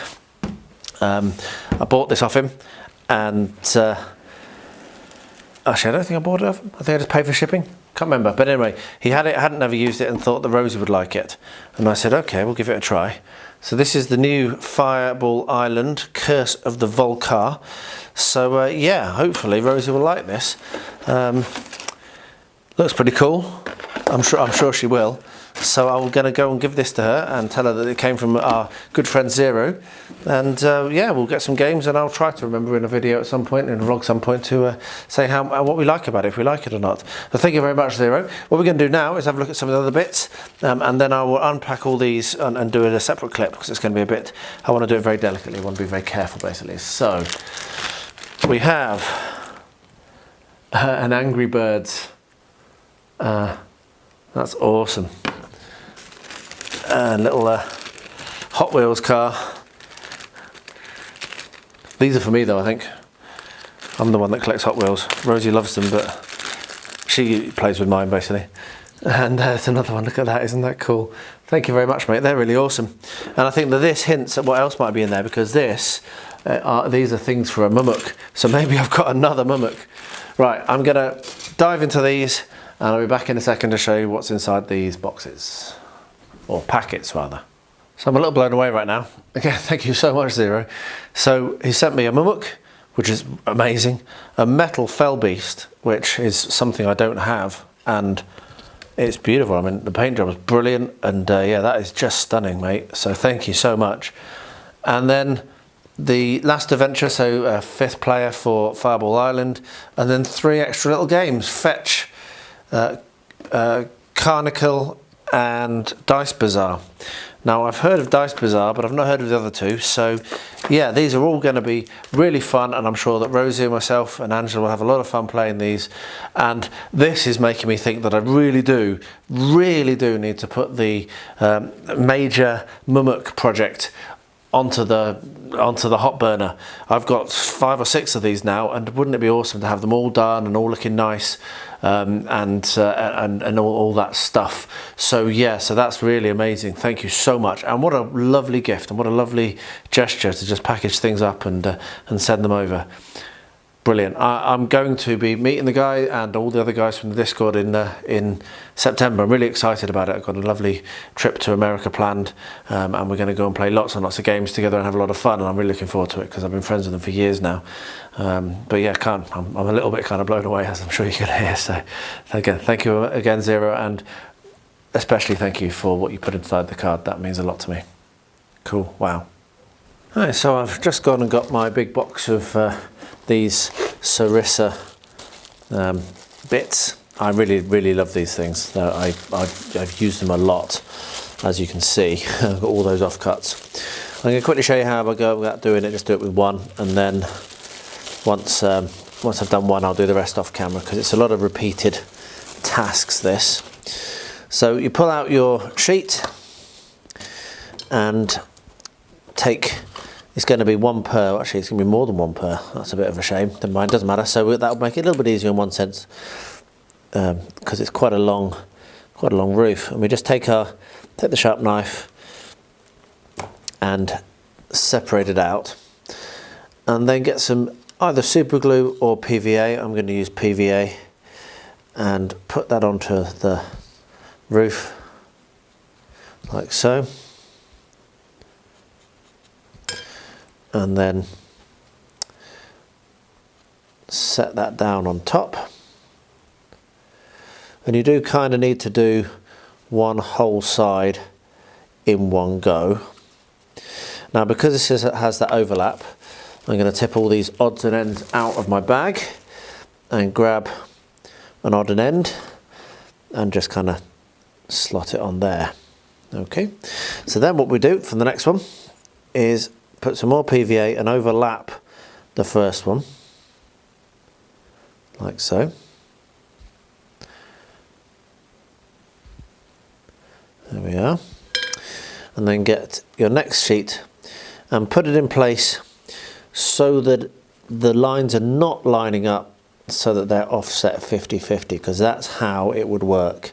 [SPEAKER 1] I bought this off him, and actually I don't think I bought it off him. I think I just paid for shipping. Can't remember. But anyway, he hadn't ever used it and thought that Rosie would like it. And I said, okay, we'll give it a try. So this is the new Fireball Island, Curse of the Volcar. So yeah, hopefully Rosie will like this. Looks pretty cool. I'm sure she will. So I'm going to go and give this to her and tell her that it came from our good friend Zero. And yeah, we'll get some games, and I'll try to remember in a video at some point, in a vlog some point, to say what we like about it, if we like it or not. But thank you very much, Zero. What we're going to do now is have a look at some of the other bits, and then I will unpack all these and do it a separate clip, because it's going to be a bit, I want to do it very delicately, I want to be very careful basically. So we have an Angry Birds. That's awesome. A little Hot Wheels car. These are for me though, I think. I'm the one that collects Hot Wheels. Rosie loves them, but she plays with mine basically. And there's another one, look at that, isn't that cool? Thank you very much, mate, they're really awesome. And I think that this hints at what else might be in there, because these are things for a Mumuk. So maybe I've got another Mumuk. Right, I'm gonna dive into these, and I'll be back in a second to show you what's inside these boxes. Or packets rather. So I'm a little blown away right now. Again, thank you so much, Zero. So he sent me a Mumuk, which is amazing. A metal fell beast, which is something I don't have, and it's beautiful. I mean, the paint job is brilliant, and yeah, that is just stunning, mate. So thank you so much. And then the last adventure, so 5th player for Fireball Island, and then 3 extra little games: Fetch, Carnicle, and Dice Bazaar. Now, I've heard of Dice Bazaar, but I've not heard of the other 2. So yeah, these are all going to be really fun, and I'm sure that Rosie and myself and Angela will have a lot of fun playing these. And this is making me think that I really do need to put the major Mumuk project onto the hot burner. I've got 5 or 6 of these now, and wouldn't it be awesome to have them all done and all looking nice, and all that stuff. So yeah, so that's really amazing. Thank you so much, and what a lovely gift, and what a lovely gesture to just package things up and send them over. Brilliant. I'm going to be meeting the guy and all the other guys from the Discord in September. I'm really excited about it. I've got a lovely trip to America planned, and we're going to go and play lots and lots of games together and have a lot of fun, and I'm really looking forward to it because I've been friends with them for years now. But yeah, I'm a little bit kind of blown away, as I'm sure you can hear. So again, thank you again, Zero, and especially thank you for what you put inside the card. That means a lot to me. Cool. Wow. Alright, so I've just gone and got my big box of these Sarissa bits. I really love these things. I've used them a lot, as you can see. I've got all those offcuts. I'm going to quickly show you how I go about doing it. Just do it with one, and then once I've done one, I'll do the rest off camera, because it's a lot of repeated tasks, this. So you pull out your sheet and take, it's going to be 1 per, actually it's going to be more than 1 per, that's a bit of a shame, never mind, doesn't matter. So that'll make it a little bit easier in one sense, because it's quite a long roof. And we just take the sharp knife and separate it out, and then get some either super glue or PVA. I'm going to use PVA, and put that onto the roof like so, and then set that down on top. And you do kind of need to do one whole side in one go. Now, because this has that overlap, I'm going to tip all these odds and ends out of my bag and grab an odd and end and just kind of slot it on there. Okay, so then what we do for the next one is put some more PVA and overlap the first one like so. There we are. And then get your next sheet and put it in place so that the lines are not lining up, so that they're offset 50-50, because that's how it would work.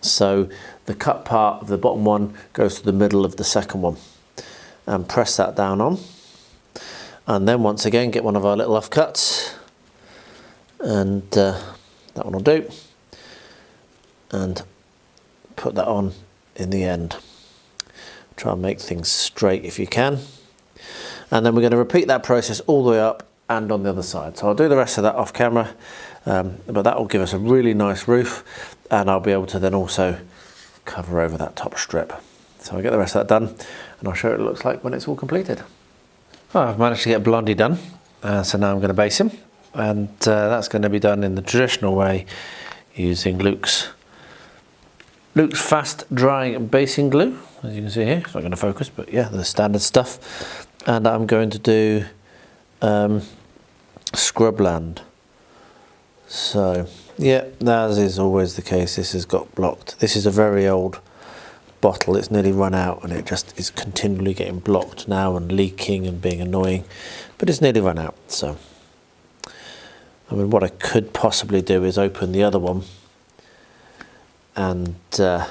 [SPEAKER 1] So the cut part of the bottom one goes to the middle of the second one, and press that down on. And then once again get one of our little offcuts, and that one will do, and put that on in the end. Try and make things straight if you can. And then we're going to repeat that process all the way up and on the other side. So I'll do the rest of that off camera, but that will give us a really nice roof. and I'll be able to then also cover over that top strip. So I'll get the rest of that done and I'll show you what it looks like when it's all completed. Well, I've managed to get Blondie done, so now I'm going to base him, and that's going to be done in the traditional way using Luke's fast drying basing glue, as you can see here. It's not going to focus, but yeah, the standard stuff. And I'm going to do Scrubland. So yeah, as is always the case, this has got blocked. This is a very old bottle, it's nearly run out and it just is continually getting blocked now and leaking and being annoying, but it's nearly run out. So I mean, what I could possibly do is open the other one, and then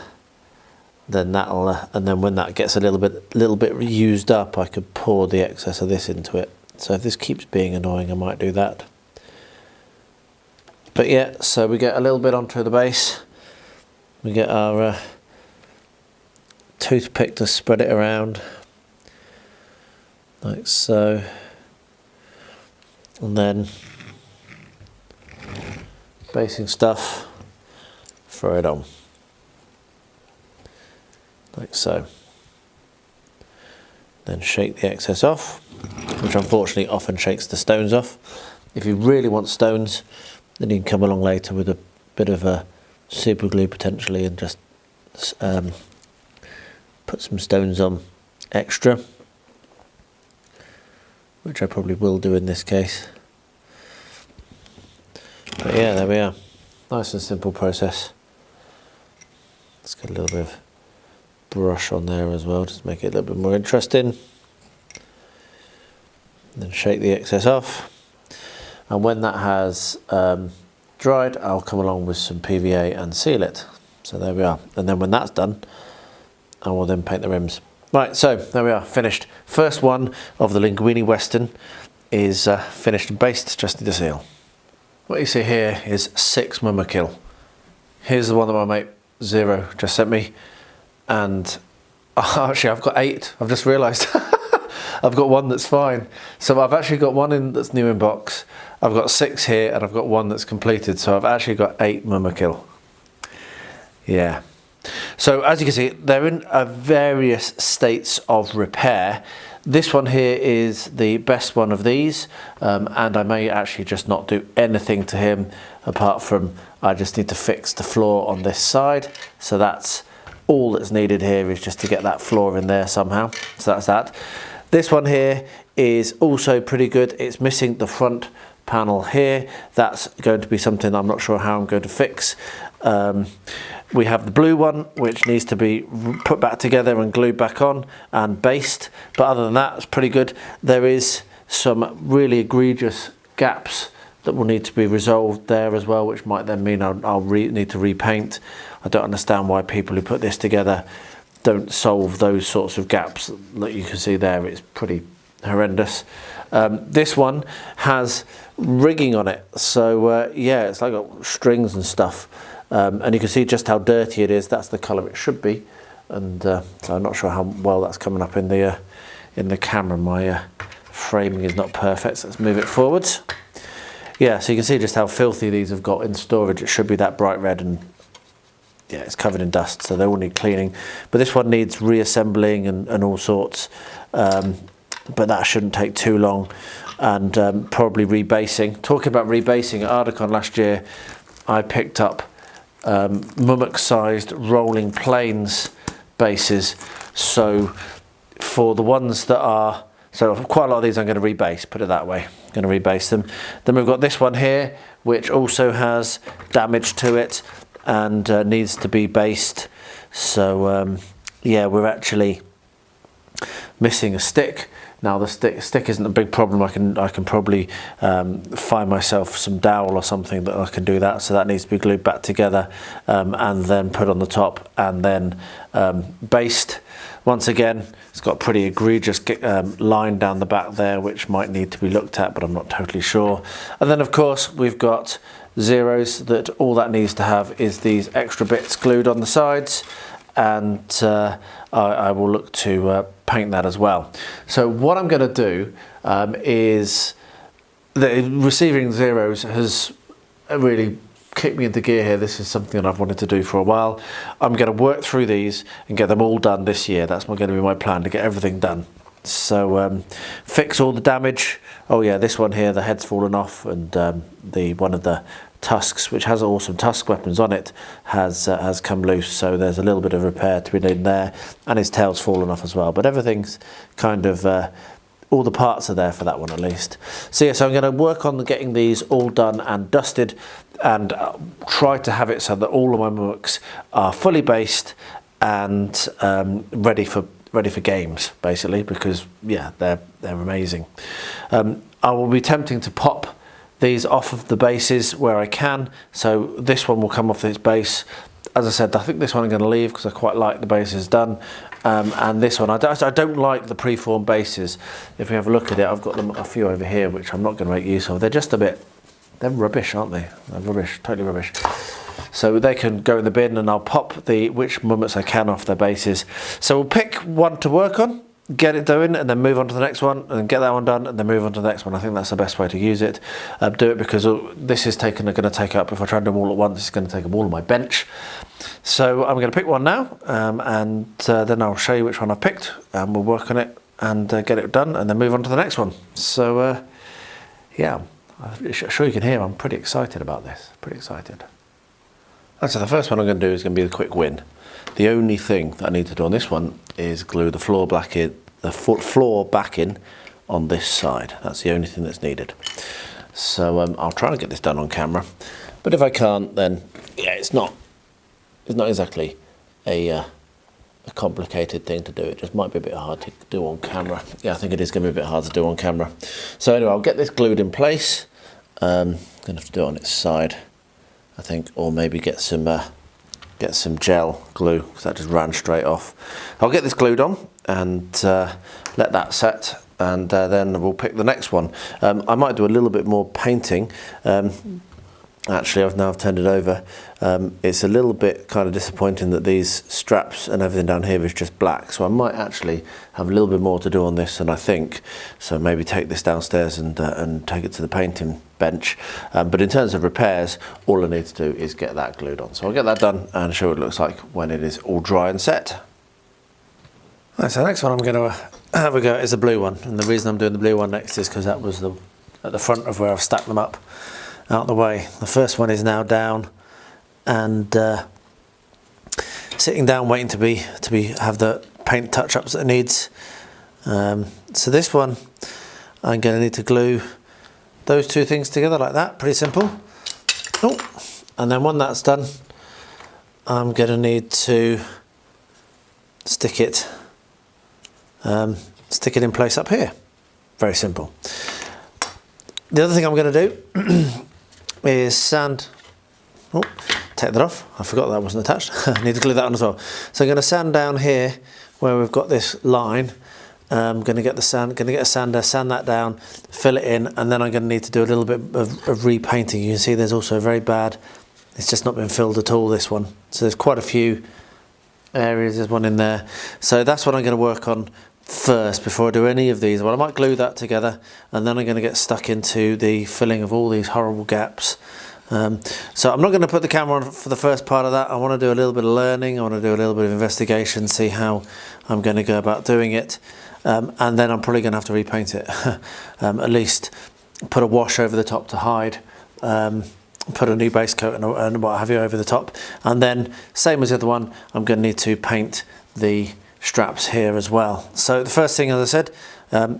[SPEAKER 1] that'll and then when that gets a little bit used up, I could pour the excess of this into it. So if this keeps being annoying, I might do that. But yeah, so we get a little bit onto the base, we get our toothpick to spread it around like so, and then basing stuff, throw it on like so, then shake the excess off, which unfortunately often shakes the stones off. If you really want stones, then you can come along later with a bit of a super glue potentially and just put some stones on extra, which I probably will do in this case. But yeah, there we are. Nice and simple process. Let's get a little bit of brush on there as well, just to make it a little bit more interesting. And then shake the excess off. And when that has dried, I'll come along with some PVA and seal it. So there we are. And then when that's done, I will then paint the rims. Right, so there we are, finished. First one of the Linguine Western is finished and based, just need to seal. What you see here is 6 Mumakil. Here's the one that my mate Zero just sent me, and actually I've got 8. I've just realised. I've got one that's fine. So I've actually got one in that's new in box. I've got 6 here, and I've got one that's completed. So I've actually got 8 Mumakil. Yeah. So as you can see, they're in various states of repair. This one here is the best one of these, and I may actually just not do anything to him apart from I just need to fix the floor on this side. So that's all that's needed here, is just to get that floor in there somehow. So that's that. This one here is also pretty good. It's missing the front panel here. That's going to be something I'm not sure how I'm going to fix. We have the blue one, which needs to be put back together and glued back on and based, but other than that, it's pretty good. There is some really egregious gaps that will need to be resolved there as well, which might then mean I'll need to repaint. I don't understand why people who put this together don't solve those sorts of gaps that you can see there. It's pretty horrendous. This one has rigging on it, so yeah, it's like got strings and stuff. And you can see just how dirty it is. That's the colour it should be, and so I'm not sure how well that's coming up in the camera. My framing is not perfect, so let's move it forwards. Yeah, so you can see just how filthy these have got in storage. It should be that bright red, and yeah, it's covered in dust, so they all need cleaning. But this one needs reassembling and all sorts, but that shouldn't take too long, and probably rebasing. Talking about rebasing, at Ardacon last year, I picked up Mummak-sized rolling planes bases. So for the ones that are, so quite a lot of these I'm going to rebase, put it that way. I'm going to rebase them. Then we've got this one here, which also has damage to it and needs to be based. So yeah, we're actually missing a stick. Now the stick isn't a big problem. I can probably find myself some dowel or something that I can do that. So that needs to be glued back together and then put on the top and then based. Once again, it's got a pretty egregious line down the back there, which might need to be looked at, but I'm not totally sure. And then of course we've got Zeros that all that needs to have is these extra bits glued on the sides, and I will look to paint that as well. So what I'm going to do is, receiving Zeros has really kicked me into gear here. This is something that I've wanted to do for a while. I'm going to work through these and get them all done this year. That's going to be my plan, to get everything done. So fix all the damage. Oh yeah, this one here, the head's fallen off, and one of the tusks, which has awesome tusk weapons on it, has come loose. So there's a little bit of repair to be done there, and his tail's fallen off as well. But everything's kind of all the parts are there for that one at least. So yeah, so I'm going to work on getting these all done and dusted, and try to have it so that all of my mooks are fully based and ready for games, basically, because yeah, they're amazing. I will be attempting to pop these off of the bases where I can. So this one will come off its base. As I said, I think this one I'm going to leave because I quite like the bases done. And this one, I don't like the preformed bases. If we have a look at it, I've got them a few over here which I'm not going to make use of. They're just a bit, they're rubbish, aren't they? They're rubbish, totally rubbish. So they can go in the bin, and I'll pop which mummets I can off their bases. So we'll pick one to work on, get it doing, and then move on to the next one, and get that one done, and then move on to the next one. I think that's the best way to use it. Do it because this is going to take up, if I try and do them all at once, it's going to take up all of my bench. So I'm going to pick one now, and then I'll show you which one I've picked, and we'll work on it and get it done, and then move on to the next one. So yeah, I'm sure you can hear I'm pretty excited about this, pretty excited. So the first one I'm going to do is going to be the quick win. The only thing that I need to do on this one is glue the floor backing on this side. That's the only thing that's needed. So I'll try and get this done on camera, but if I can't, then yeah, it's not exactly a complicated thing to do. It just might be a bit hard to do on camera. Yeah, I think it is going to be a bit hard to do on camera. So anyway, I'll get this glued in place. I'm going to have to do it on its side, I think, or maybe get some gel glue, because that just ran straight off. I'll get this glued on and let that set, and then we'll pick the next one. I might do a little bit more painting. Actually, I've turned it over. It's a little bit kind of disappointing that these straps and everything down here is just black, so I might actually have a little bit more to do on this than I think. So maybe take this downstairs and take it to the painting bench. But in terms of repairs, all I need to do is get that glued on. So I'll get that done and show what it looks like when it is all dry and set. Right, so the next one I'm going to have a go is the blue one, and the reason I'm doing the blue one next is because that was at the front of where I've stacked them up out the way. The first one is now down and sitting down, waiting to have the paint touch-ups that it needs. So this one, I'm going to need to glue those two things together like that. Pretty simple. Oh, and then when that's done, I'm going to need to stick it in place up here. Very simple. The other thing I'm going to do is sand. Oh, take that off. I forgot that wasn't attached. I need to glue that on as well. So I'm going to sand down here where we've got this line. I'm going to get a sander, sand that down, fill it in, and then I'm going to need to do a little bit of repainting. You can see there's also a very bad, it's just not been filled at all, this one. So there's quite a few areas, there's one in there. So that's what I'm going to work on first before I do any of these. Well, I might glue that together, and then I'm going to get stuck into the filling of all these horrible gaps. So I'm not going to put the camera on for the first part of that. I want to do a little bit of learning, I want to do a little bit of investigation, see how I'm going to go about doing it, and then I'm probably going to have to repaint it. At least put a wash over the top to hide, put a new base coat and what have you over the top, and then same as the other one, I'm going to need to paint the straps here as well. So the first thing, as I said,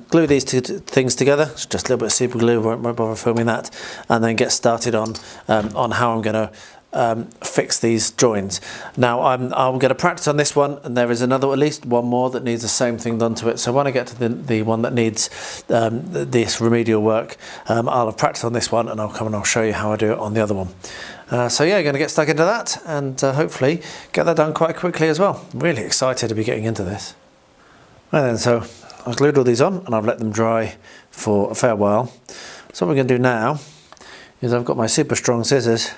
[SPEAKER 1] glue these two things together. It's just a little bit of super glue, won't bother filming that, and then get started on how I'm going to fix these joins. Now I'm going to practice on this one, and there is at least one more that needs the same thing done to it. So when I get to the one that needs this remedial work, I'll have practiced on this one, and I'll come and I'll show you how I do it on the other one. So yeah, going to get stuck into that, and hopefully get that done quite quickly as well. Really excited to be getting into this. Right then, so I've glued all these on and I've let them dry for a fair while. So what we're going to do now is I've got my super strong scissors,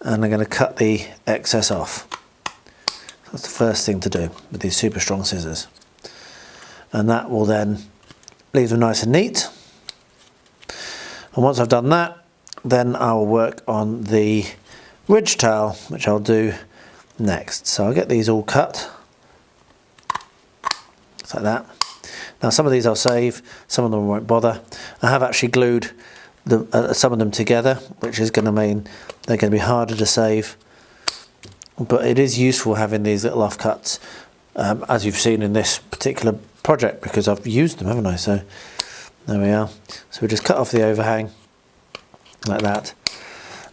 [SPEAKER 1] and I'm going to cut the excess off. That's the first thing to do with these super strong scissors, and that will then leave them nice and neat. And once I've done that, then I will work on the ridge tile, which I'll do next. So I'll get these all cut, just like that. Now some of these I'll save, some of them I won't bother. I have actually glued some of them together, which is going to mean they're going to be harder to save. But it is useful having these little offcuts, as you've seen in this particular project, because I've used them, haven't I? So there we are. So we just cut off the overhang like that.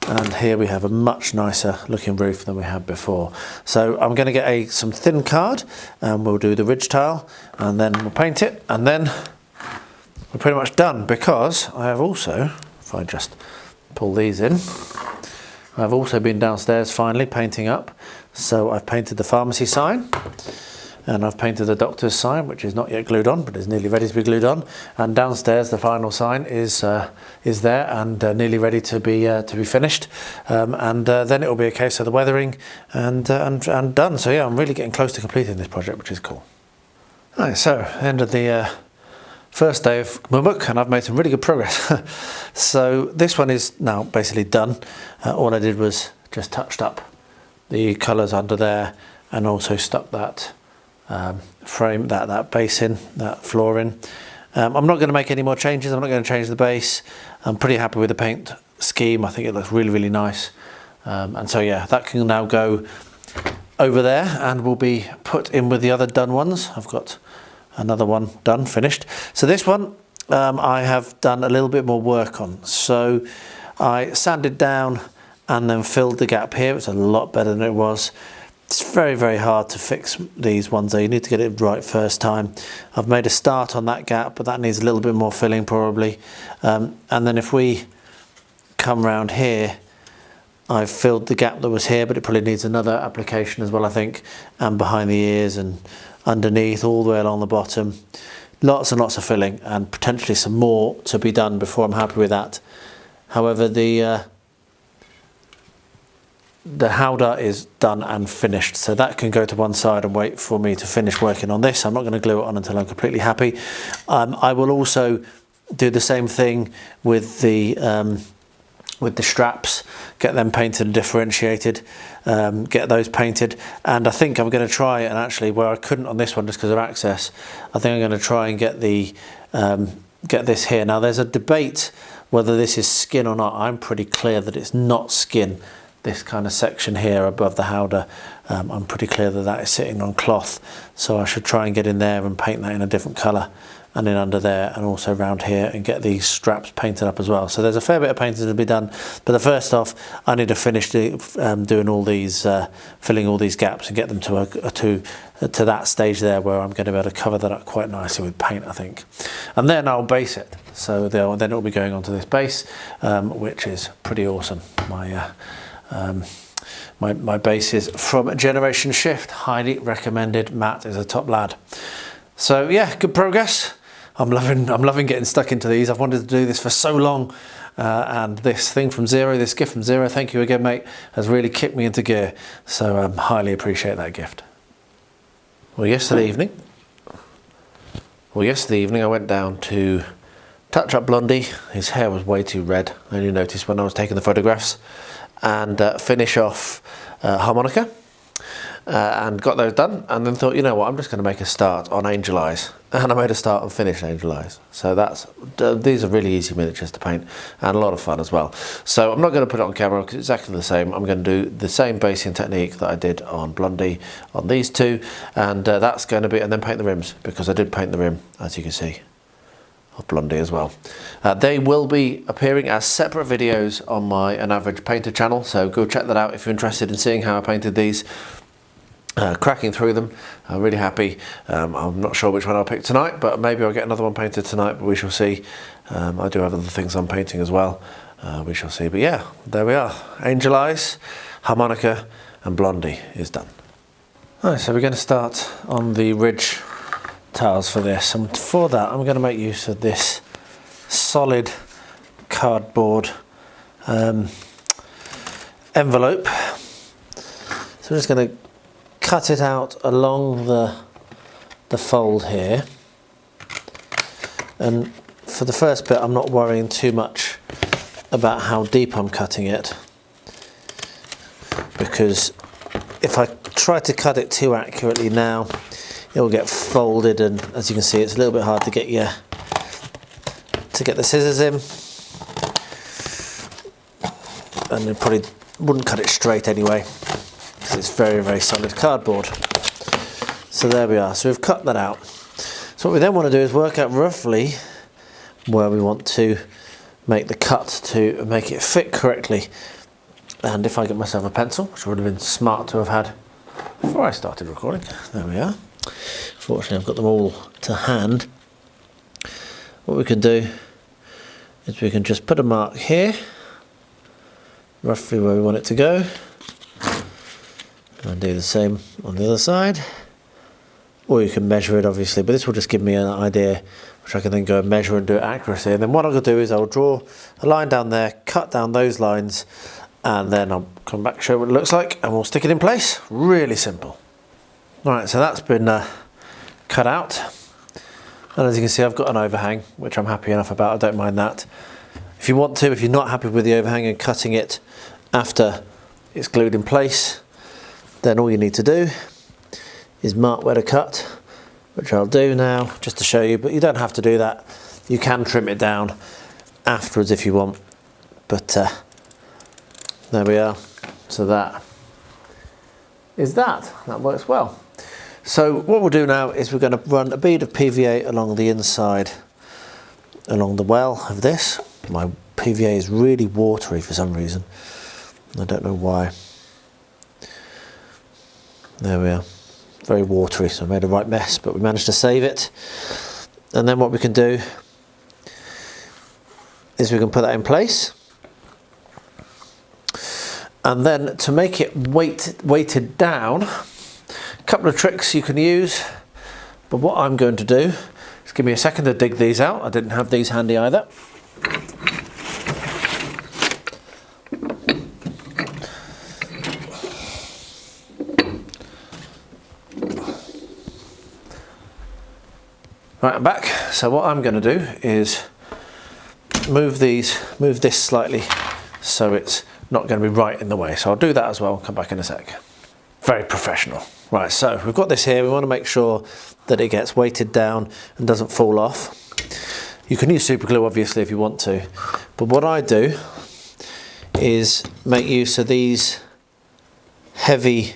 [SPEAKER 1] And here we have a much nicer looking roof than we had before. So I'm going to get some thin card and we'll do the ridge tile and then we'll paint it, and then we're pretty much done, because I have also, if I just pull these in, I've also been downstairs finally painting up. So I've painted the pharmacy sign, and I've painted the doctor's sign, which is not yet glued on, but is nearly ready to be glued on. And downstairs, the final sign is there and nearly ready to be finished. Then it will be a case of the weathering and done. So yeah, I'm really getting close to completing this project, which is cool. Right, so end of the first day of Mumuk, and I've made some really good progress. So this one is now basically done. All I did was just touched up the colours under there, and also stuck that frame, that base in, that floor in. I'm not going to make any more changes. I'm not going to change the base. I'm pretty happy with the paint scheme. I think it looks really, really nice. And so yeah, that can now go over there and will be put in with the other done ones. I've got another one done, finished. So this one I have done a little bit more work on. So I sanded down and then filled the gap here. It's a lot better than it was. It's very, very hard to fix these ones though. You need to get it right first time. I've made a start on that gap, but that needs a little bit more filling probably. And then if we come round here, I've filled the gap that was here, but it probably needs another application as well, I think. And behind the ears and underneath, all the way along the bottom. Lots and lots of filling, and potentially some more to be done before I'm happy with that. However, the howdah is done and finished, so that can go to one side and wait for me to finish working on this. I'm not going to glue it on until I'm completely happy. I will also do the same thing with the straps, get them painted and differentiated, get those painted. And I think I'm going to try, and actually where I couldn't on this one just because of access, I think I'm going to try and get this here. Now there's a debate whether this is skin or not. I'm pretty clear that it's not skin. This kind of section here above the howdah, I'm pretty clear that that is sitting on cloth. So I should try and get in there and paint that in a different colour, and then under there and also around here, and get these straps painted up as well. So there's a fair bit of painting to be done, but first off I need to finish doing all these, filling all these gaps and get them to that stage there where I'm going to be able to cover that up quite nicely with paint, I think. And then I'll base it. So then it'll be going onto this base, which is pretty awesome. My base is from Generation Shift, highly recommended. Matt is a top lad. So yeah, good progress. I'm loving getting stuck into these. I've wanted to do this for so long, and this thing from Zero, this gift from Zero, thank you again mate, has really kicked me into gear. So I highly appreciate that gift. Well, yesterday evening I went down to touch up Blondie. His hair was way too red, I only noticed when I was taking the photographs. And finish off Harmonica, and got those done, and then thought, you know what, I'm just going to make a start on Angel Eyes, and I made a start and finished Angel Eyes. So these are really easy miniatures to paint and a lot of fun as well. So I'm not going to put it on camera because it's exactly the same. I'm going to do the same basing technique that I did on Blondie on these two, and that's going to be, and then paint the rims, because I did paint the rim, as you can see, of Blondie as well. They will be appearing as separate videos on my An Average Painter channel, so go check that out if you're interested in seeing how I painted these. Cracking through them, I'm really happy. I'm not sure which one I'll pick tonight, but maybe I'll get another one painted tonight, but we shall see. I do have other things I'm painting as well, we shall see. But yeah, there we are. Angel Eyes, Harmonica and Blondie is done. Right, so we're going to start on the ridge tiles for this, and for that I'm going to make use of this solid cardboard envelope. So I'm just going to cut it out along the fold here, and for the first bit I'm not worrying too much about how deep I'm cutting it. because if I try to cut it too accurately now, it will get folded, and as you can see, it's a little bit hard to get the scissors in, and it probably wouldn't cut it straight anyway because it's very, very solid cardboard. So there we are. So we've cut that out. So what we then want to do is work out roughly where we want to make the cut to make it fit correctly. And if I get myself a pencil, which would have been smart to have had before I started recording, there we are. Fortunately, I've got them all to hand. What we can do is we can just put a mark here, roughly where we want it to go, and do the same on the other side. Or you can measure it, obviously, but this will just give me an idea which I can then go and measure and do it accuracy. And then what I'm going to do is I'll draw a line down there, cut down those lines, and then I'll come back, show what it looks like, and we'll stick it in place. Really simple. Alright, so that's been cut out, and as you can see, I've got an overhang, which I'm happy enough about. I don't mind that. If you want to, if you're not happy with the overhang and cutting it after it's glued in place, then all you need to do is mark where to cut, which I'll do now just to show you, but you don't have to do that. You can trim it down afterwards if you want, but there we are. So that is that. That works well. So what we'll do now is we're going to run a bead of PVA along the inside, along the well of this. My PVA is really watery for some reason. I don't know why. There we are. Very watery, so I made a right mess, but we managed to save it. And then what we can do is we can put that in place. And then to make it weighted down, a couple of tricks you can use, but what I'm going to do is give me a second to dig these out. I didn't have these handy either. Right, I'm back. So what I'm going to do is move this slightly so it's not going to be right in the way. So I'll do that as well and come back in a sec. Very professional. Right, so we've got this here. We want to make sure that it gets weighted down and doesn't fall off. You can use super glue obviously if you want to, but what I do is make use of these heavy,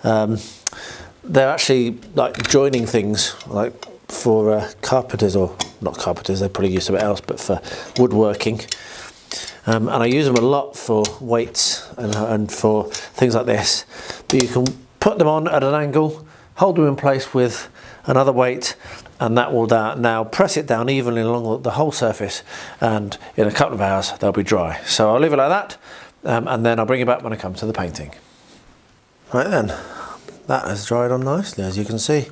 [SPEAKER 1] they're actually like joining things, like for carpenters, or not carpenters, they probably use something else, but for woodworking. And I use them a lot for weights and for things like this. But you can put them on at an angle, hold them in place with another weight, and that will now press it down evenly along the whole surface, and in a couple of hours they'll be dry. So I'll leave it like that, and then I'll bring it back when I come to the painting. Right then, that has dried on nicely, as you can see.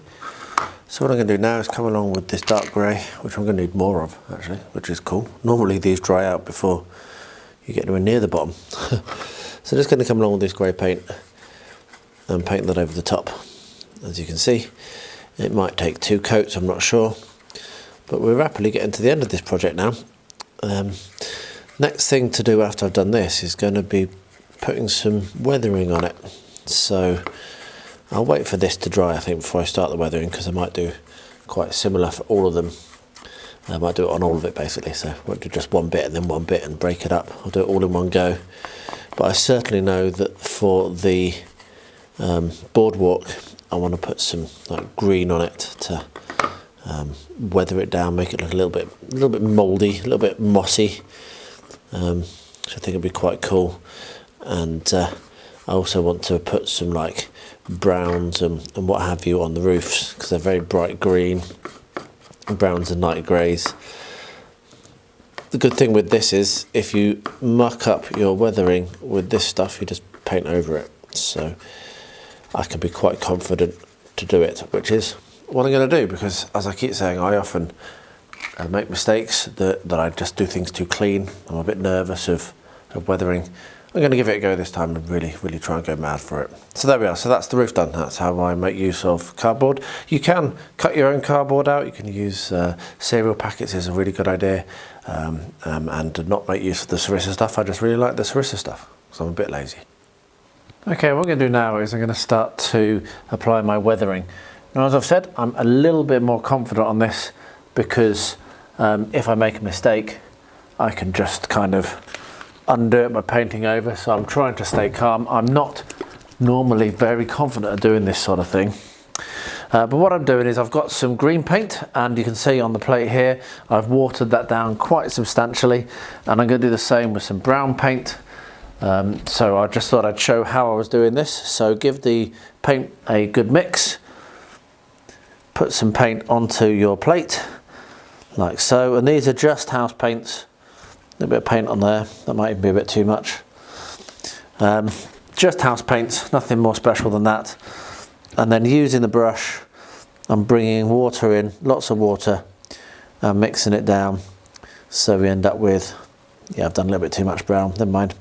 [SPEAKER 1] So what I'm going to do now is come along with this dark grey, which I'm going to need more of actually, which is cool. Normally these dry out before you get anywhere near the bottom. So just going to come along with this grey paint and paint that over the top. As you can see, it might take 2 coats, I'm not sure, but we're rapidly getting to the end of this project now. Next thing to do after I've done this is going to be putting some weathering on it. So I'll wait for this to dry, I think, before I start the weathering, because I might do quite similar for all of them. I might do it on all of it basically, so I won't do just one bit and then one bit and break it up. I'll do it all in one go. But I certainly know that for the boardwalk, I want to put some like green on it to weather it down, make it look a little bit mouldy, a little bit mossy, which I think would be quite cool. And I also want to put some like browns and what have you on the roofs, because they're very bright green, browns and light greys. The good thing with this is if you muck up your weathering with this stuff, you just paint over it. So I can be quite confident to do it, which is what I'm going to do, because as I keep saying, I often make mistakes that I just do things too clean. I'm a bit nervous of weathering. I'm going to give it a go this time and really try and go mad for it. So there we are. So that's the roof done. That's how I make use of cardboard. You can cut your own cardboard out. You can use cereal packets is a really good idea, and not make use of the Sarissa stuff. I just really like the Sarissa stuff because I'm a bit lazy. Okay, what I'm going to do now is I'm going to start to apply my weathering. Now, as I've said, I'm a little bit more confident on this because if I make a mistake, I can just kind of undo it by painting over. So I'm trying to stay calm. I'm not normally very confident at doing this sort of thing. But what I'm doing is I've got some green paint, and you can see on the plate here, I've watered that down quite substantially, and I'm going to do the same with some brown paint. So I just thought I'd show how I was doing this. So give the paint a good mix, put some paint onto your plate like so, and these are just house paints. A little bit of paint on there, that might even be a bit too much. Just house paints, nothing more special than that. And then using the brush, I'm bringing water in, lots of water, and mixing it down. So we end up with, yeah, I've done a little bit too much brown, never mind.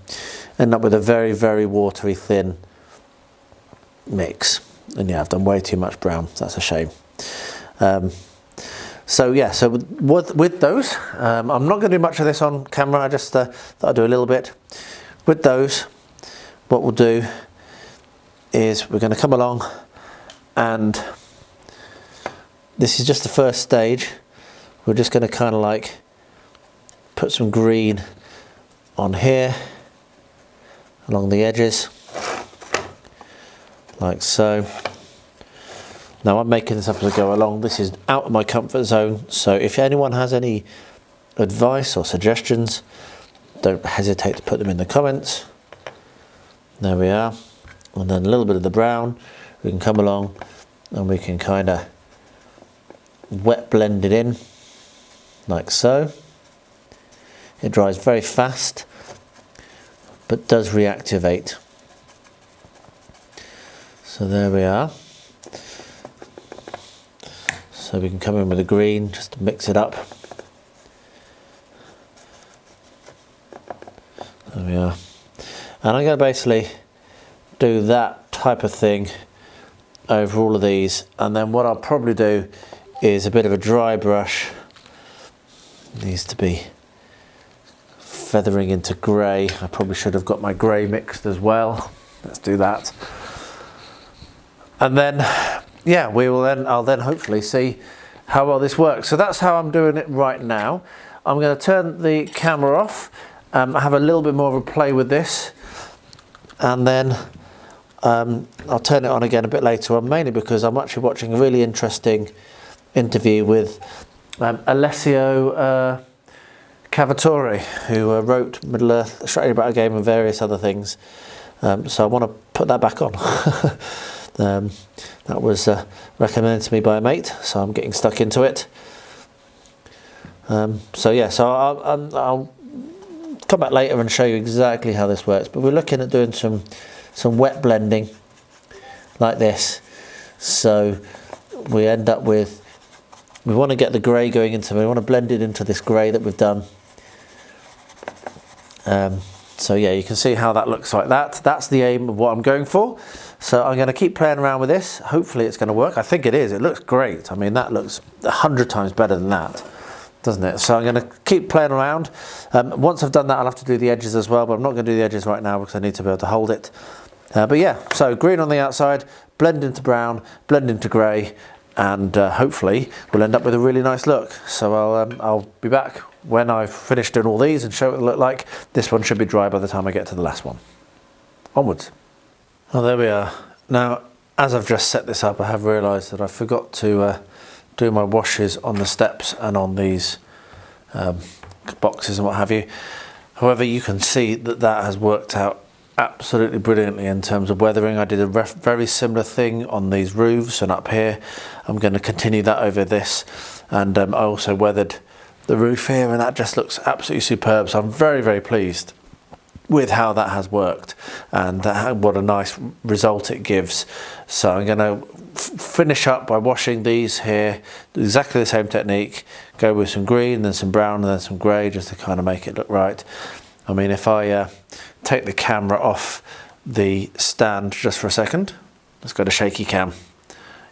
[SPEAKER 1] End up with a very, very watery, thin mix. And yeah, I've done way too much brown, that's a shame. So yeah, so with those, I'm not going to do much of this on camera, I just thought I'd do a little bit. With those, what we'll do is we're going to come along, and this is just the first stage. We're just going to kind of like put some green on here along the edges like so. Now I'm making this up as I go along. This is out of my comfort zone, so if anyone has any advice or suggestions, don't hesitate to put them in the comments. There we are. And then a little bit of the brown, we can come along and we can kind of wet blend it in like so. It dries very fast but does reactivate. So there we are. So we can come in with the green just to mix it up. There we are. And I'm going to basically do that type of thing over all of these, and then what I'll probably do is a bit of a dry brush. It needs to be feathering into grey. I probably should have got my grey mixed as well. Let's do that. And then yeah, I'll then hopefully see how well this works. So that's how I'm doing it right now. I'm going to turn the camera off, have a little bit more of a play with this, and then I'll turn it on again a bit later on, mainly because I'm actually watching a really interesting interview with Alessio Cavatore, who wrote Middle Earth, A Strategy About a Game, and various other things. So I want to put that back on. That was recommended to me by a mate, so I'm getting stuck into it. So yeah, so I'll come back later and show you exactly how this works. But we're looking at doing some wet blending like this. So we end up with, we want to get the grey going into, we want to blend it into this grey that we've done. So yeah, you can see how that looks like that. That's the aim of what I'm going for. So I'm going to keep playing around with this. Hopefully it's going to work. I think it is. It looks great. I mean, that looks 100 times better than that, doesn't it? So I'm going to keep playing around. Once I've done that, I'll have to do the edges as well, but I'm not going to do the edges right now because I need to be able to hold it. But yeah, so green on the outside, blend into brown, blend into grey, and hopefully we'll end up with a really nice look. So I'll be back when I've finished doing all these and show what it look like. This one should be dry by the time I get to the last one. Onwards. Well, there we are. Now, as I've just set this up, I have realised that I forgot to do my washes on the steps and on these boxes and what have you. However, you can see that that has worked out absolutely brilliantly in terms of weathering. I did a very similar thing on these roofs and up here. I'm going to continue that over this, and I also weathered the roof here, and that just looks absolutely superb. So I'm very, very pleased with how that has worked, and what a nice result it gives. So I'm going to finish up by washing these here, exactly the same technique, go with some green, then some brown, and then some grey, just to kind of make it look right. I mean, if I take the camera off the stand just for a second, let's go to shaky cam.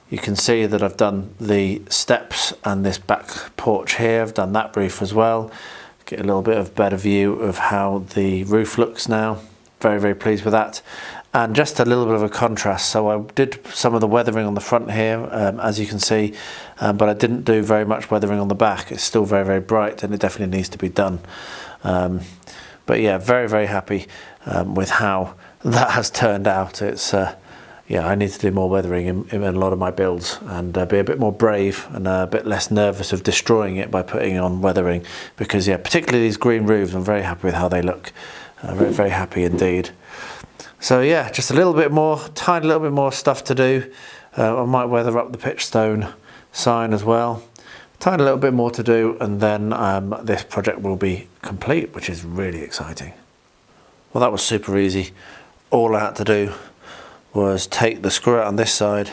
[SPEAKER 1] You can see that I've done the steps and this back porch here. I've done that roof as well. Get a little bit of better view of how the roof looks now. Very, very pleased with that. And just a little bit of a contrast, so I did some of the weathering on the front here, as you can see, but I didn't do very much weathering on the back. It's still very, very bright, and it definitely needs to be done. But yeah, very, very happy with how that has turned out. It's yeah, I need to do more weathering in a lot of my builds, and be a bit more brave and a bit less nervous of destroying it by putting on weathering, because yeah, particularly these green roofs, I'm very happy with how they look. Very, very happy indeed. So yeah, just a little bit more, tiny little bit more stuff to do. I might weather up the Pitchstone sign as well. Tiny little bit more to do, and then this project will be complete, which is really exciting. Well, that was super easy. All I had to do was take the screw out on this side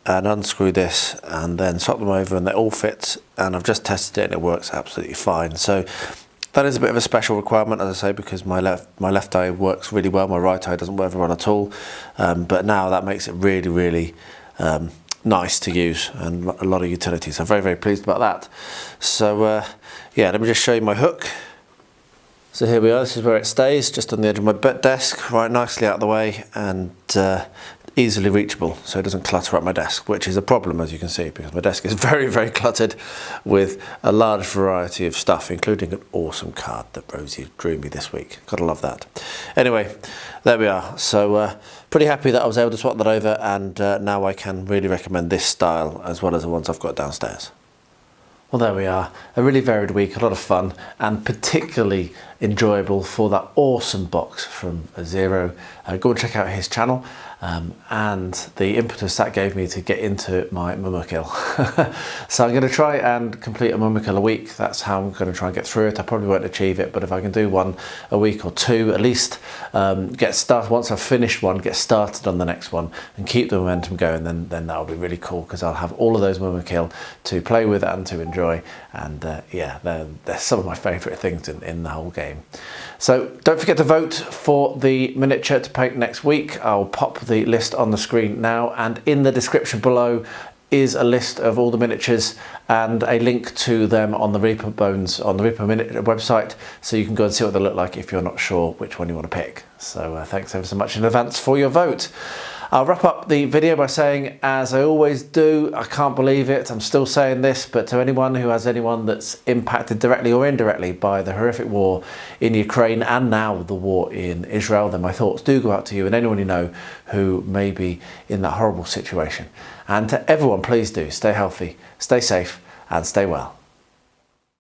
[SPEAKER 1] and unscrew this, and then swap them over, and they all fit. And I've just tested it and it works absolutely fine. So that is a bit of a special requirement, as I say, because my left eye works really well, my right eye doesn't work very well at all. But now that makes it really, really nice to use, and a lot of utility. So I'm very, very pleased about that. So yeah, let me just show you my hook. So here we are, this is where it stays, just on the edge of my desk, right nicely out of the way, and easily reachable, so it doesn't clutter up my desk, which is a problem, as you can see, because my desk is very, very cluttered with a large variety of stuff, including an awesome card that Rosie drew me this week. Gotta love that. Anyway, there we are. So pretty happy that I was able to swap that over, and now I can really recommend this style as well as the ones I've got downstairs. Well, there we are. A really varied week, a lot of fun, and particularly enjoyable for that awesome box from Zero. Go and check out his channel, and the impetus that gave me to get into my Mumakil. So I'm going to try and complete a Mumakil a week. That's how I'm going to try and get through it. I probably won't achieve it, but if I can do one a week or two, at least get started. Once I've finished one, get started on the next one and keep the momentum going, then that'll be really cool, because I'll have all of those Mumakil to play with and to enjoy. And yeah, they're some of my favourite things in the whole game. So don't forget to vote for the miniature to paint next week. I'll pop the list on the screen now, and in the description below is a list of all the miniatures and a link to them on the Reaper Bones, on the Reaper Miniature website, so you can go and see what they look like if you're not sure which one you want to pick. So thanks ever so much in advance for your vote. I'll wrap up the video by saying, as I always do, I can't believe it, I'm still saying this, but to anyone who has anyone that's impacted directly or indirectly by the horrific war in Ukraine and now the war in Israel, then my thoughts do go out to you and anyone you know who may be in that horrible situation. And to everyone, please do stay healthy, stay safe, and stay well.